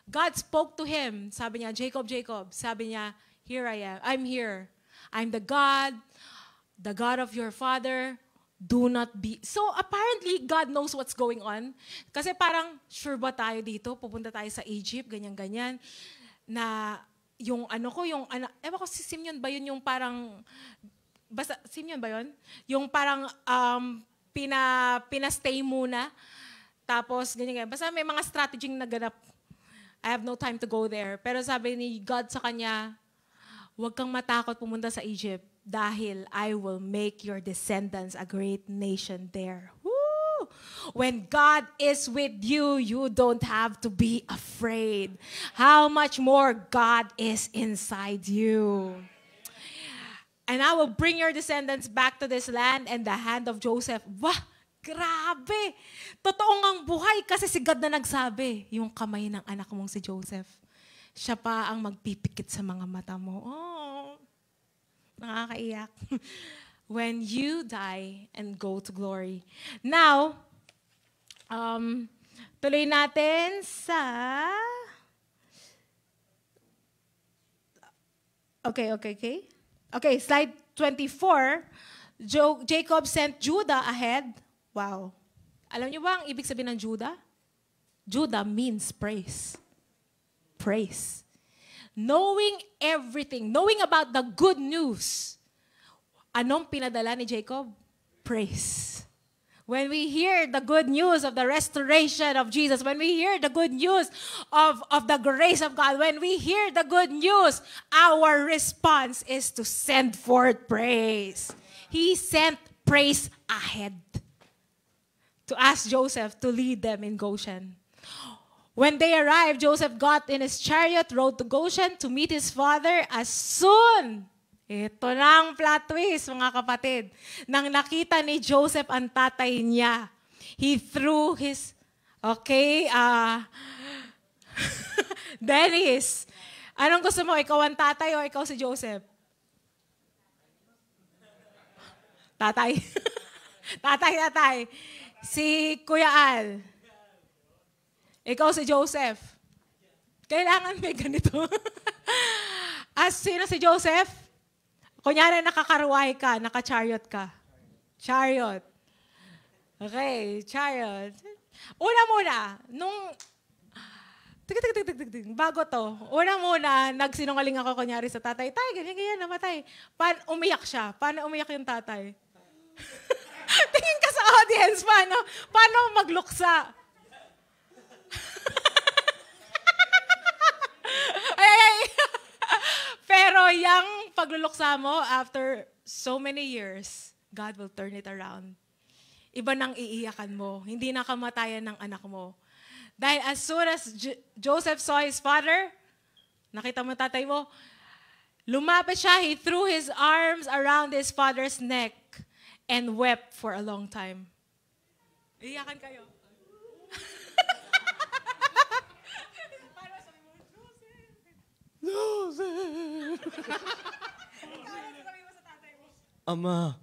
God spoke to him. Sabi niya, Jacob, Jacob. Sabi niya, here I am. I'm here. I'm the God of your father. Do not be. So apparently, God knows what's going on. Kasi parang, sure ba tayo dito? Pupunta tayo sa Egypt, ganyan-ganyan. Na yung ewan ko si Simeon ba yun yung parang, basta, Simeon ba yun? Yung parang pinastay muna. Tapos, ganyan. Basta may mga strategy naganap. I have no time to go there. Pero sabi ni God sa kanya, huwag kang matakot pumunta sa Egypt dahil I will make your descendants a great nation there. Woo! When God is with you, you don't have to be afraid. How much more God is inside you. And I will bring your descendants back to this land and the hand of Joseph. Wah! Grabe! Totoo ngang buhay kasi si God na nagsabi, yung kamay ng anak mong si Joseph. Siya pa ang magpipikit sa mga mata mo. Oh, nakakaiyak. When you die and go to glory. Now, tuloy natin sa... Okay, slide 24. Jacob sent Judah ahead. Wow. Alam niyo ba ang ibig sabihin ng Judah? Judah means praise. Praise. Knowing everything, knowing about the good news. Anong pinadala ni Jacob? Praise. When we hear the good news of the restoration of Jesus, when we hear the good news of the grace of God, when we hear the good news, our response is to send forth praise. He sent praise ahead to ask Joseph to lead them in Goshen. When they arrived, Joseph got in his chariot, rode to Goshen to meet his father as soon. Ito na ang plot twist, mga kapatid. Nang nakita ni Joseph ang tatay niya, he threw his, Dennis, anong gusto mo? Ikaw ang tatay o ikaw si Joseph? Tatay. Tatay. Si Kuya Al. Ikaw si Joseph. Kailangan may ganito. As sino si Joseph? Kunyari nakakarway ka, naka-chariot ka. Chariot. Okay, chariot. Una-muna, bago to, una-muna, nagsinungaling ako kunyari sa tatay, tay, ganyan, namatay. Umiyak siya. Paano umiyak yung tatay? Tingin ka sa audience, paano magluksa? Pero yung pagluluksa mo, after so many years, God will turn it around. Iba nang iiyakan mo. Hindi na kamatayan ng anak mo. Dahil as soon as Joseph saw his father, nakita mo tatay mo, lumapit siya, he threw his arms around his father's neck and wept for a long time. Iyakan kayo. Joseph! Ama.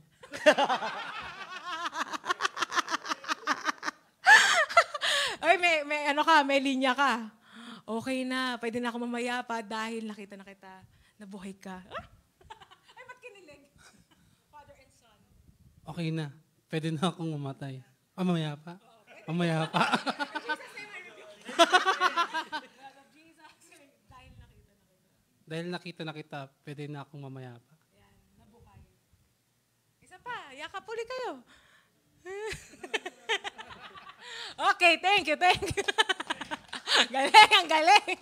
Ay, may linya ka. Okay na, pwede na ako mamaya pa dahil nakita na kita, nabuhay ka. Ay, ba't kinilig? Father and son. Okay na, pwede na akong mamatay. Mamaya pa. Mamaya pa. Dahil nakita na kita, pwede na akong mamaya pa. Yan, nabuhay. Isa pa, yakap ulit kayo. Okay, thank you. Galing, ang galing.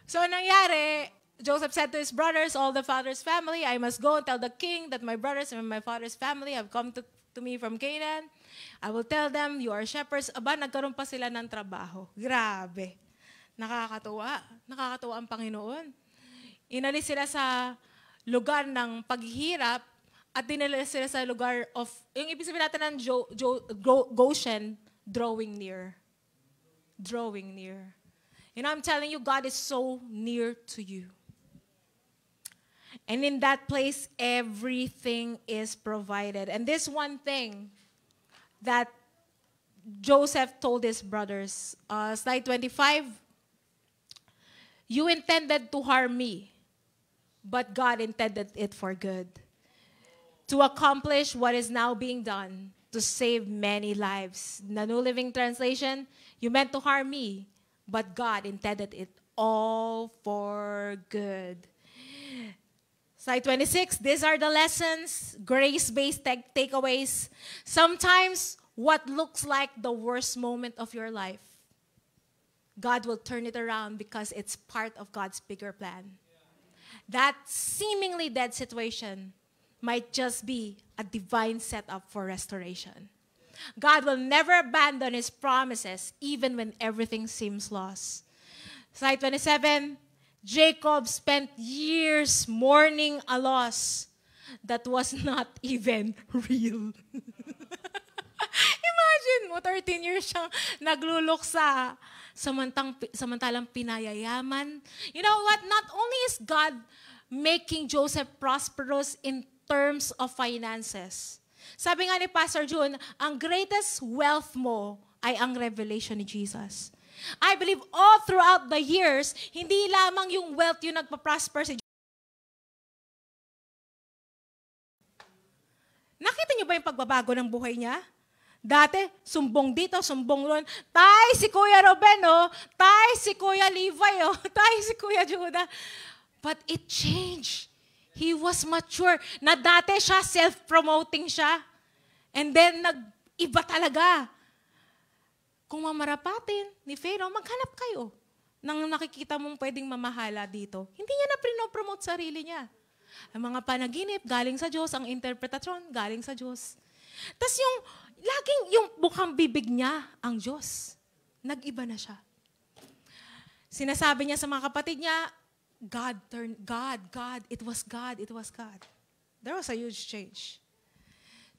So, nangyari, Joseph said to his brothers, all the father's family, I must go and tell the king that my brothers and my father's family have come to me from Canaan. I will tell them, you are shepherds. Aba, nagkaroon pa sila ng trabaho. Grabe. Nakakatuwa. Nakakatuwa ang Panginoon. Inalis sila sa lugar ng paghihirap at dinala sila sa lugar of, yung ibig sabihin natin ng Goshen, drawing near. Drawing near. You know, I'm telling you, God is so near to you. And in that place, everything is provided. And this one thing that Joseph told his brothers, slide 25, you intended to harm me, but God intended it for good, to accomplish what is now being done, to save many lives. The New Living Translation, you meant to harm me, but God intended it all for good. Slide 26, these are the lessons, grace-based takeaways. Sometimes what looks like the worst moment of your life, God will turn it around because it's part of God's bigger plan. That seemingly dead situation might just be a divine setup for restoration. God will never abandon His promises even when everything seems lost. Slide 27, Jacob spent years mourning a loss that was not even real. Imagine mo, 13 years siyang nagluluksa, samantalang pinayayaman. You know what? Not only is God making Joseph prosperous in terms of finances. Sabi nga ni Pastor June, ang greatest wealth mo ay ang revelation ni Jesus. I believe all throughout the years, hindi lamang yung wealth yung nagpa-prosper si Joseph. Nakita niyo ba yung pagbabago ng buhay niya? Dati, sumbong dito, sumbong ron. Tay, si Kuya Ruben, oh. Tay, si Kuya Levi, oh. Tay, si Kuya Judah. But it changed. He was mature. Na dati siya, self-promoting siya. And then, nag-iba talaga. Kung mamarapatin ni Pharaoh, maghanap kayo nang nakikita mong pwedeng mamahala dito. Hindi niya na prinopromote sarili niya. Ang mga panaginip, galing sa Diyos. Ang interpretasyon, galing sa Diyos. Tapos laging yung bukang bibig niya, ang Diyos. Nag-iba na siya. Sinasabi niya sa mga kapatid niya, God, it was God. There was a huge change.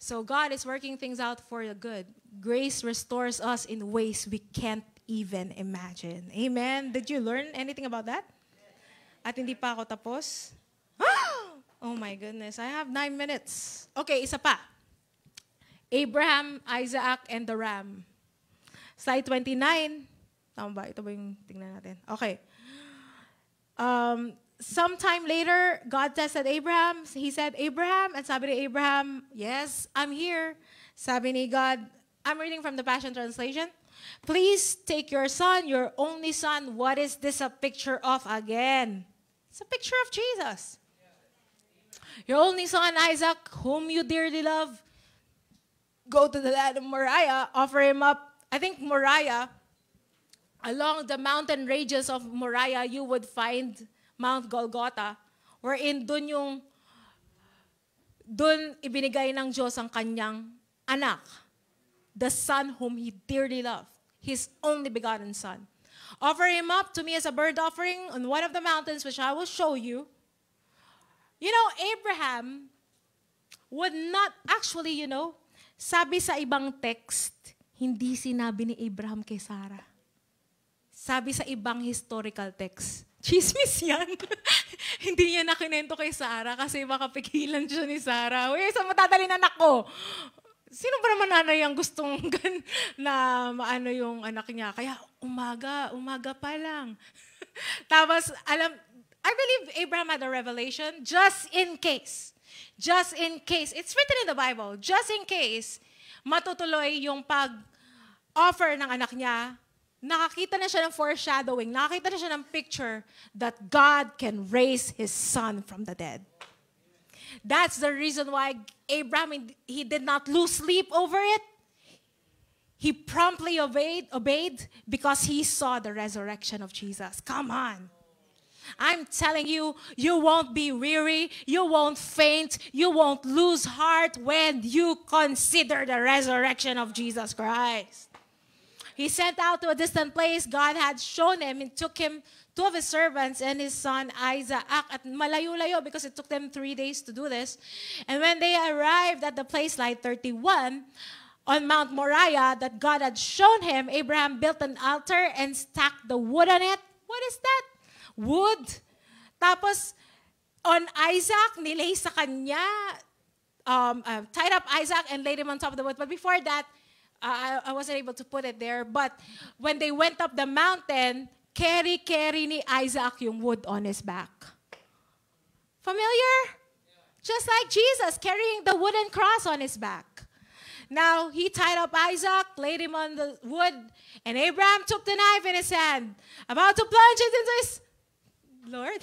So God is working things out for the good. Grace restores us in ways we can't even imagine. Amen? Did you learn anything about that? At hindi pa ako tapos? Oh my goodness, I have 9 minutes. Okay, isa pa. Abraham, Isaac, and the ram. Slide 29. Tama ba? Ito ba yung tingnan natin? Okay. Sometime later, God tested Abraham. He said, Abraham, and sabi ni Abraham, yes, I'm here. Sabi ni God, I'm reading from the Passion Translation. Please take your son, your only son. What is this a picture of again? It's a picture of Jesus. Your only son, Isaac, whom you dearly love. Go to the land of Moriah, offer him up. I think Moriah, along the mountain ranges of Moriah, you would find Mount Golgotha, wherein dun ibinigay ng Diyos ang kanyang anak, the son whom He dearly loved, His only begotten son. Offer him up to me as a burnt offering on one of the mountains which I will show you. You know, Abraham would not actually, sabi sa ibang text, hindi sinabi ni Abraham kay Sarah. Sabi sa ibang historical text, chismis yan. Hindi niya nakinento kay Sarah kasi baka pigilan siya ni Sarah. Uy, saan matadalhin anak ko? Sino ba naman nanay ang gustong na maano yung anak niya? Kaya umaga pa lang. Tapos, I believe Abraham had a revelation just in case. Just in case. It's written in the Bible. Just in case, matutuloy yung pag-offer ng anak niya. Nakakita na siya ng foreshadowing. Nakakita na siya ng picture that God can raise His son from the dead. That's the reason why Abraham, he did not lose sleep over it. He promptly obeyed because he saw the resurrection of Jesus. Come on. I'm telling you, you won't be weary, you won't faint, you won't lose heart when you consider the resurrection of Jesus Christ. He sent out to a distant place. God had shown him and took him, 2 of his servants and his son Isaac, at malayo-layo because it took them 3 days to do this. And when they arrived at the place, like 31, on Mount Moriah that God had shown him, Abraham built an altar and stacked the wood on it. What is that? Wood. Tapos, on Isaac, nilay sa kanya, tied up Isaac and laid him on top of the wood. But before that, I wasn't able to put it there. But when they went up the mountain, carry ni Isaac yung wood on his back. Familiar? Just like Jesus carrying the wooden cross on his back. Now, he tied up Isaac, laid him on the wood, and Abraham took the knife in his hand, about to plunge it into his... Lord?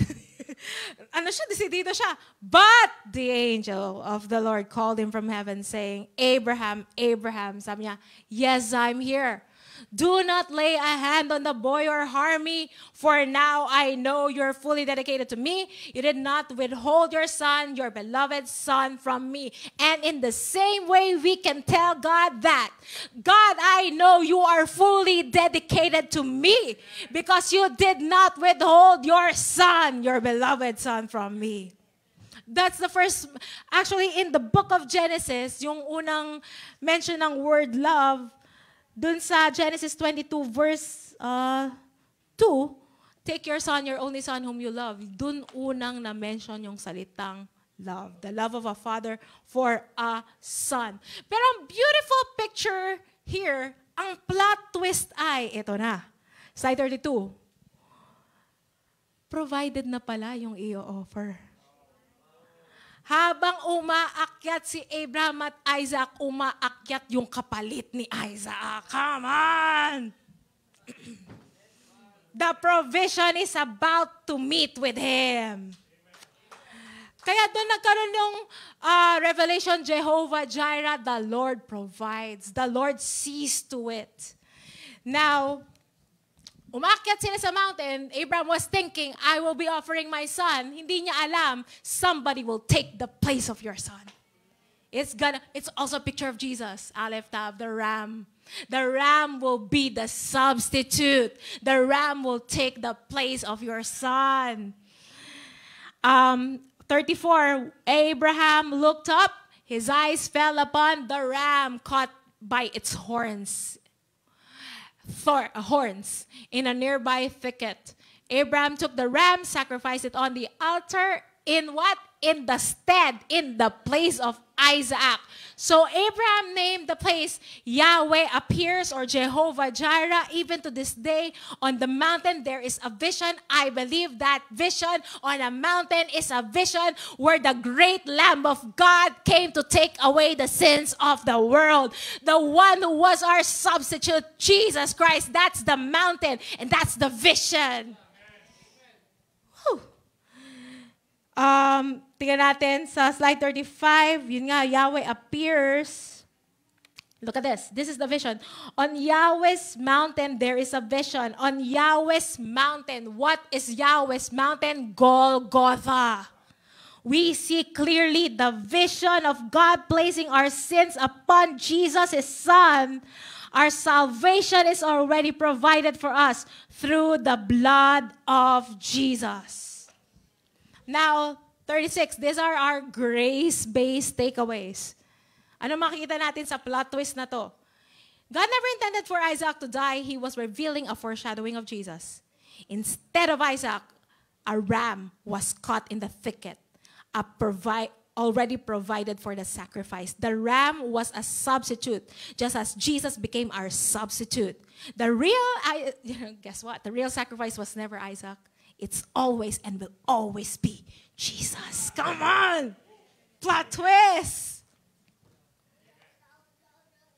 Decidido siya. But the angel of the Lord called him from heaven, saying, Abraham, Abraham. Sabi niya, yes, I'm here. Do not lay a hand on the boy or harm me, for now I know you're fully dedicated to me. You did not withhold your son, your beloved son, from me. And in the same way, we can tell God that, God, I know you are fully dedicated to me because you did not withhold your son, your beloved son, from me. That's the first, actually in the book of Genesis, yung unang mention ng word love, dun sa Genesis 22 verse 2, take your son, your only son whom you love. Dun unang na-mention yung salitang love. The love of a father for a son. Pero ang beautiful picture here, ang plot twist ay, ito na, slide 32. Provided na pala yung i-offer. Habang umaakyat si Abraham at Isaac, umaakyat yung kapalit ni Isaac. Come on! The provision is about to meet with him. Kaya doon nagkaroon yung revelation, Jehovah Jireh, the Lord provides. The Lord sees to it. Now, umakyat sila sa mountain, Abraham was thinking, I will be offering my son. Hindi niya alam, somebody will take the place of your son. It's also a picture of Jesus, Aleph Tav, the ram. The ram will be the substitute. The ram will take the place of your son. 34, Abraham looked up. His eyes fell upon the ram caught by its horns in a nearby thicket. Abraham took the ram, sacrificed it on the altar in what? In the place of Isaac. So Abraham named the place Yahweh appears, or Jehovah Jireh. Even to this day, on the mountain there is a vision. I believe that vision on a mountain is a vision where the great Lamb of God came to take away the sins of the world. The one who was our substitute, Jesus Christ. That's the mountain, and that's the vision. Whew. Tingnan natin sa slide 35, yun nga, Yahweh appears. Look at this. This is the vision. On Yahweh's mountain, there is a vision. On Yahweh's mountain. What is Yahweh's mountain? Golgotha. We see clearly the vision of God placing our sins upon Jesus, His Son. Our salvation is already provided for us through the blood of Jesus. Now, 36, these are our grace-based takeaways. Ano makikita natin sa plot twist na to? God never intended for Isaac to die. He was revealing a foreshadowing of Jesus. Instead of Isaac, a ram was caught in the thicket, already provided for the sacrifice. The ram was a substitute, just as Jesus became our substitute. Guess what? The real sacrifice was never Isaac. It's always and will always be Jesus. Come on! Plot twist!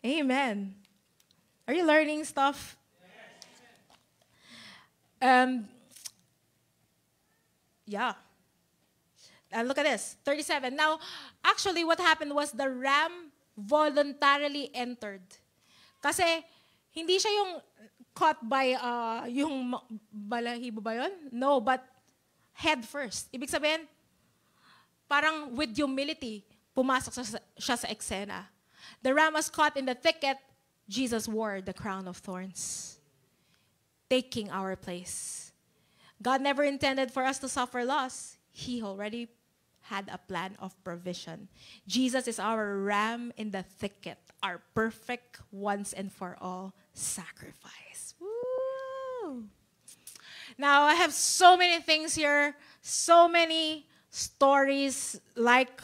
Amen. Are you learning stuff? Yeah. Look at this. 37. Now, actually what happened was the ram voluntarily entered. Kasi hindi siya yung caught by yung balahibo ba yun? No, but head first. Ibig sabihin, parang with humility, pumasok siya sa eksena. The ram was caught in the thicket. Jesus wore the crown of thorns, taking our place. God never intended for us to suffer loss. He already had a plan of provision. Jesus is our ram in the thicket, our perfect once and for all sacrifice. Woo! Now, I have so many things here, so many stories like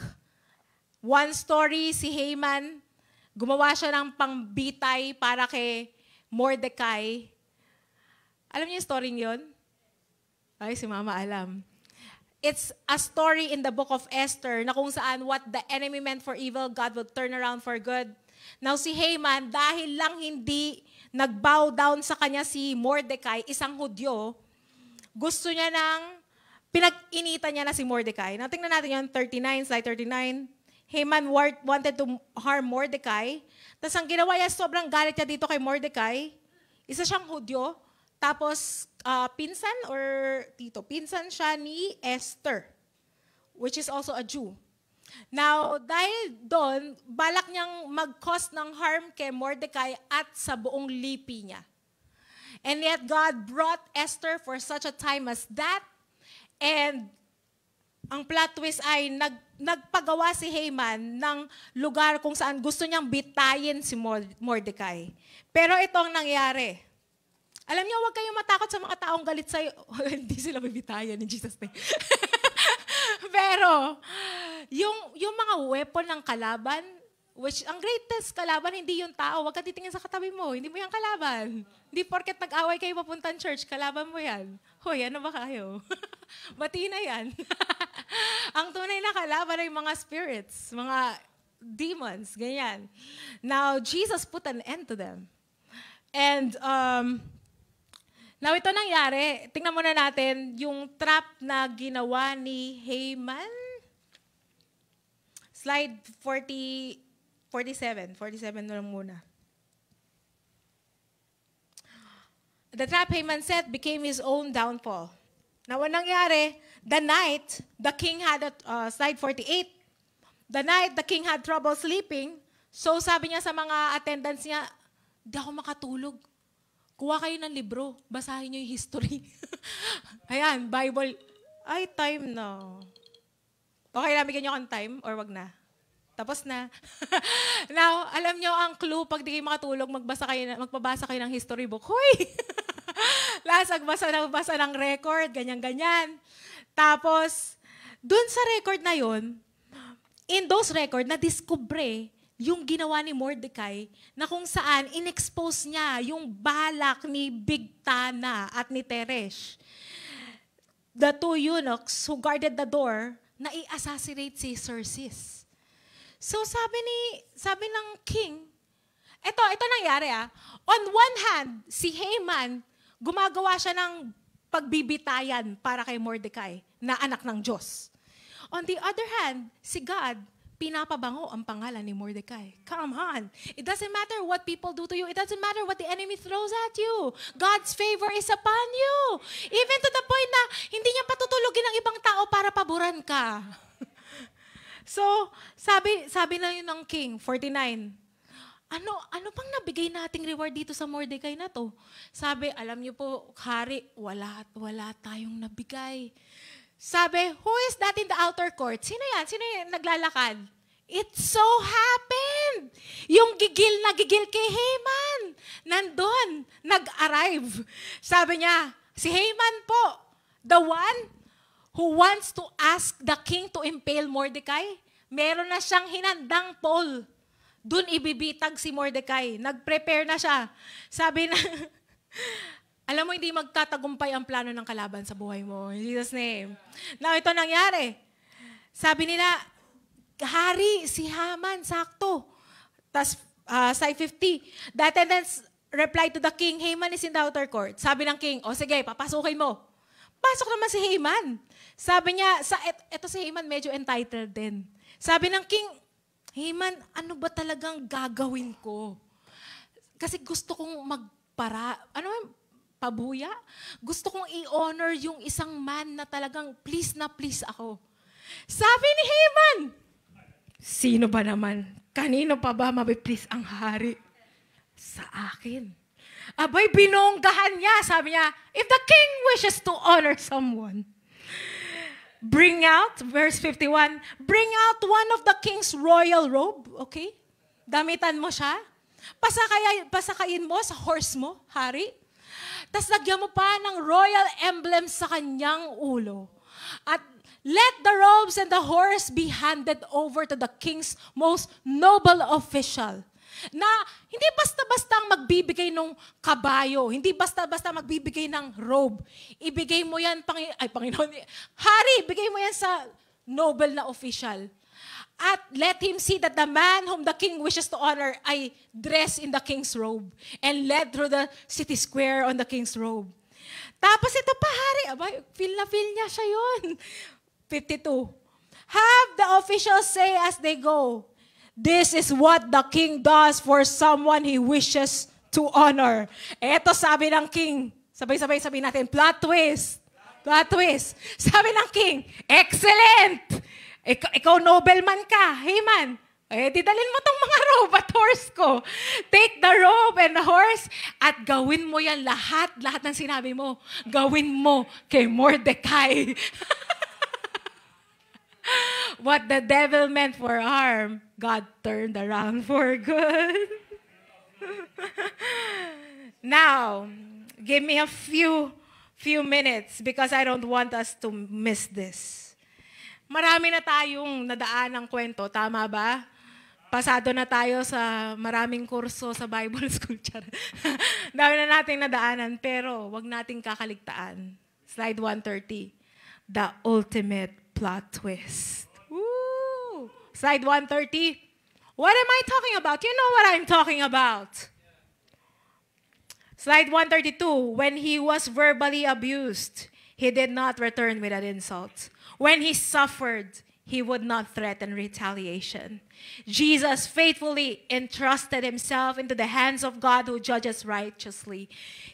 one story, si Haman, gumawa siya ng pangbitay para kay Mordecai. Alam niyo yung story yun? Ay, si Mama alam. It's a story in the book of Esther na kung saan what the enemy meant for evil, God will turn around for good. Now si Haman, dahil lang hindi nag-bow down sa kanya si Mordecai, isang Hudyo, gusto niya pinag-initan niya na si Mordecai. Now tingnan natin yung 39, slide 39. Haman wanted to harm Mordecai. Tapos ang ginawa niya, sobrang galit niya dito kay Mordecai. Isa siyang Hudyo. Tapos, pinsan siya ni Esther, which is also a Jew. Now, dahil doon, balak niyang mag-cause ng harm kay Mordecai at sa buong lipi niya. And yet, God brought Esther for such a time as that. And ang plot twist ay nagpagawa si Haman ng lugar kung saan gusto niyang bitayin si Mordecai. Pero ito ang nangyari. Alam niyo, huwag kayong matakot sa mga taong galit sa'yo. Hindi sila bibitayan in Jesus' name. Pero, yung mga weapon ng kalaban, which ang greatest kalaban, hindi yung tao. Huwag ka titingin sa katabi mo. Hindi mo yung kalaban. Hindi porket nag-away kayo papuntan church, kalaban mo yan. Hoy, ano ba kayo? Bati na yan. Ang tunay na kalaban ay mga spirits, mga demons, ganyan. Now, Jesus put an end to them. And, now, ito nangyari. Tingnan muna natin yung trap na ginawa ni Haman. Slide 47. 47 na lang muna. The trap Haman set became his own downfall. Now, ang nangyari, the night, the king had, slide 48, the night the king had trouble sleeping, so sabi niya sa mga attendants niya, di ako makatulog. Kuha kayo ng libro, basahin niyo yung history. Ayan, Bible. Ay, time na. Okay, nabigyan niyo akong time or wag na? Tapos na. Now, alam niyo ang clue, pag di kayo makatulog, magbabasa kayo ng history book. Hoy! Last, magbasa ng record, ganyan-ganyan. Tapos, dun sa record na yon, in those record, na-discover yung ginawa ni Mordecai na kung saan in-expose niya yung balak ni Bigtana at ni Teresh, the two eunuchs who guarded the door, na i-assassinate si Xerxes. So sabi ng king, ito nangyari On one hand, si Haman, gumagawa siya ng pagbibitayan para kay Mordecai na anak ng Diyos. On the other hand, si God, pinapabango ang pangalan ni Mordecai. Come on. It doesn't matter what people do to you. It doesn't matter what the enemy throws at you. God's favor is upon you. Even to the point na hindi niya patutulugin ang ibang tao para paboran ka. So, sabi na yun ng king, 49, ano pang nabigay nating reward dito sa Mordecai na to? Sabi, alam niyo po, hari, wala tayong nabigay. Sabi, who is that in the outer court? Sino yan? Sino yan naglalakad? It so happened. Yung gigil kay Haman, nandun, nag-arrive. Sabi niya, si Haman po, the one who wants to ask the king to impale Mordecai, meron na siyang hinandang pole. Dun ibibitag si Mordecai. Nag-prepare na siya. Sabi na, alam mo, hindi magtatagumpay ang plano ng kalaban sa buhay mo. In Jesus' name. Now, ito nangyari. Sabi nila, hari, si Haman, sakto. Tapos, slide 50. The attendants replied to the king, Haman is in the outer court. Sabi ng king, sige, papasukin mo. Pasok naman si Haman. Sabi niya, ito si Haman medyo entitled din. Sabi ng king, Haman, ano ba talagang gagawin ko? Kasi gusto kong pabuya? Gusto kong i-honor yung isang man na talagang please na please ako. Sabi ni Haman, sino ba naman? Kanino pa ba mabiplease ang hari? Sa akin. Abay, binonggahan niya. Sabi niya, if the king wishes to honor someone, bring out, verse 51, bring out one of the king's royal robe, okay? Damitan mo siya. Pasakayin mo sa horse mo, hari. Tapos lagyan mo pa ng royal emblem sa kanyang ulo. At let the robes and the horse be handed over to the king's most noble official. Na hindi basta-basta ang magbibigay ng kabayo, hindi basta-basta magbibigay ng robe. Ibigay mo yan, Panginoon, Hari, ibigay mo yan sa noble na official. At let him see that the man whom the king wishes to honor ay dressed in the king's robe and led through the city square on the king's robe. Tapos ito pa, Hari, abay, feel na feel niya siya yun. 52. Have the officials say as they go, this is what the king does for someone he wishes to honor. Eto sabi ng king, sabay-sabay sabi natin, plot twist. Plot twist. Sabi ng king, excellent! Ikaw nobleman ka, Haman. Didalin mo tong mga robe at horse ko. Take the robe and the horse at gawin mo yan lahat ng sinabi mo. Gawin mo kay Mordecai. What the devil meant for harm, God turned around for good. Now, give me a few minutes because I don't want us to miss this. Marami na tayong nadaan ng kwento, tama ba? Pasado na tayo sa maraming kurso sa Bible School. Dami na nating nadaanan, pero wag nating kakaligtaan. Slide 130. The ultimate plot twist. Woo! Slide 130. What am I talking about? You know what I'm talking about. Slide 132. When he was verbally abused, he did not return with an insult. When he suffered, he would not threaten retaliation. Jesus faithfully entrusted himself into the hands of God who judges righteously.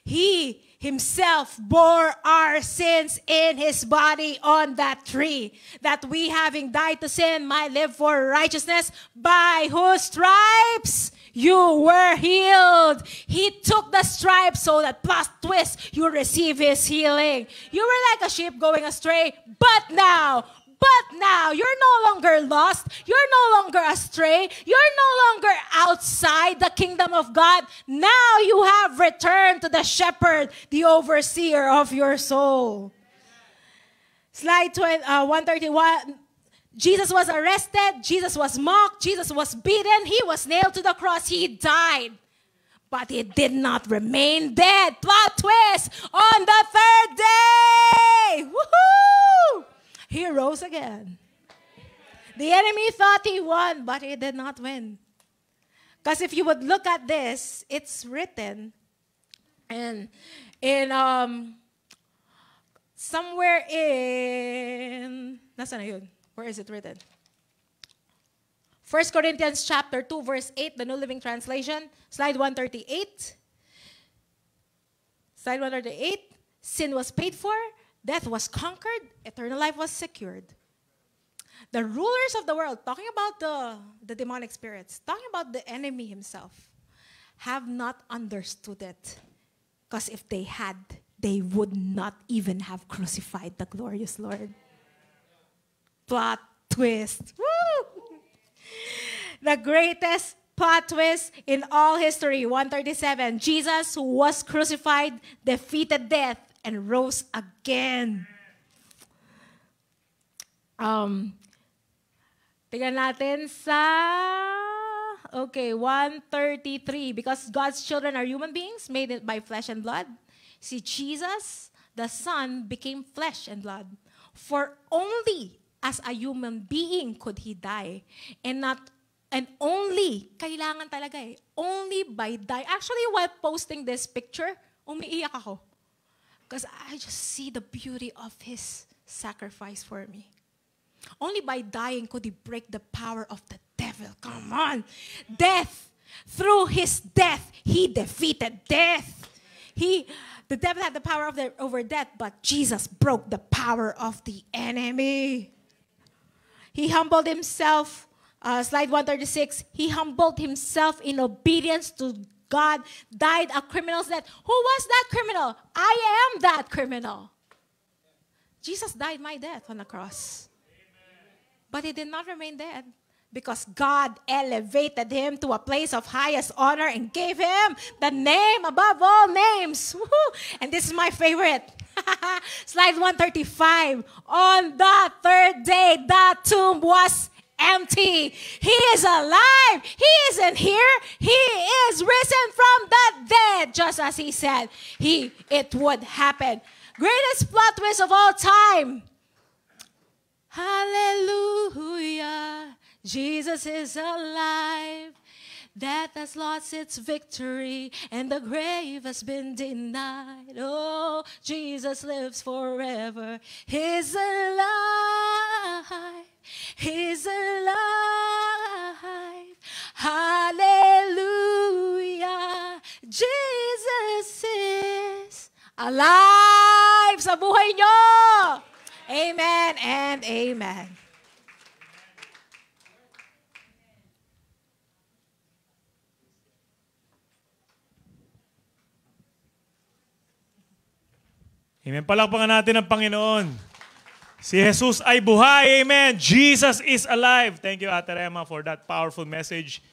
He himself bore our sins in his body on that tree, that we, having died to sin, might live for righteousness, by whose stripes you were healed. He took the stripes so that, plus twist, you receive his healing. You were like a sheep going astray, but now, you're no longer lost. You're no longer astray. You're no longer outside the kingdom of God. Now you have returned to the shepherd, the overseer of your soul. Slide 131. Jesus was arrested. Jesus was mocked. Jesus was beaten. He was nailed to the cross. He died. But he did not remain dead. Plot twist. On the third day. Woohoo! He rose again. The enemy thought he won, but he did not win. Because if you would look at this, it's written and in somewhere in, nasaan na yun? Where is it written? 1 Corinthians chapter 2, verse 8, the New Living Translation, slide 138. Slide 138, sin was paid for, death was conquered, eternal life was secured. The rulers of the world, talking about the demonic spirits, talking about the enemy himself, have not understood it. Because if they had, they would not even have crucified the glorious Lord. Plot twist. Woo! The greatest plot twist in all history, 137. Jesus, who was crucified, defeated death, and rose again. Tingnan natin sa, 133. Because God's children are human beings made by flesh and blood. See, Jesus, the Son, became flesh and blood. For only as a human being could he die. And only, kailangan talaga only by dying. Actually, while posting this picture, umiiyak ako. Because I just see the beauty of his sacrifice for me. Only by dying could he break the power of the devil. Come on. Death. Through his death, he defeated death. The devil had the power over death, but Jesus broke the power of the enemy. He humbled himself. Slide 136. He humbled himself in obedience to God, died a criminal's death. Who was that criminal? I am that criminal. Jesus died my death on the cross. But he did not remain dead. because God elevated him to a place of highest honor and gave him the name above all names. Woo-hoo. And this is my favorite. Slide 135. On the third day, the tomb was empty. He is alive. He isn't here. He is risen from the dead, just as he said it would happen. Greatest plot twist of all time. Hallelujah. Jesus is alive. Death has lost its victory, and the grave has been denied. Oh, Jesus lives forever. He's alive. He's alive. Hallelujah. Jesus is alive sa buhay nyo. Amen and amen. Amen. Palakpakan natin ang Panginoon. Si Jesus ay buhay. Amen. Jesus is alive. Thank you, Ate Rema, for that powerful message.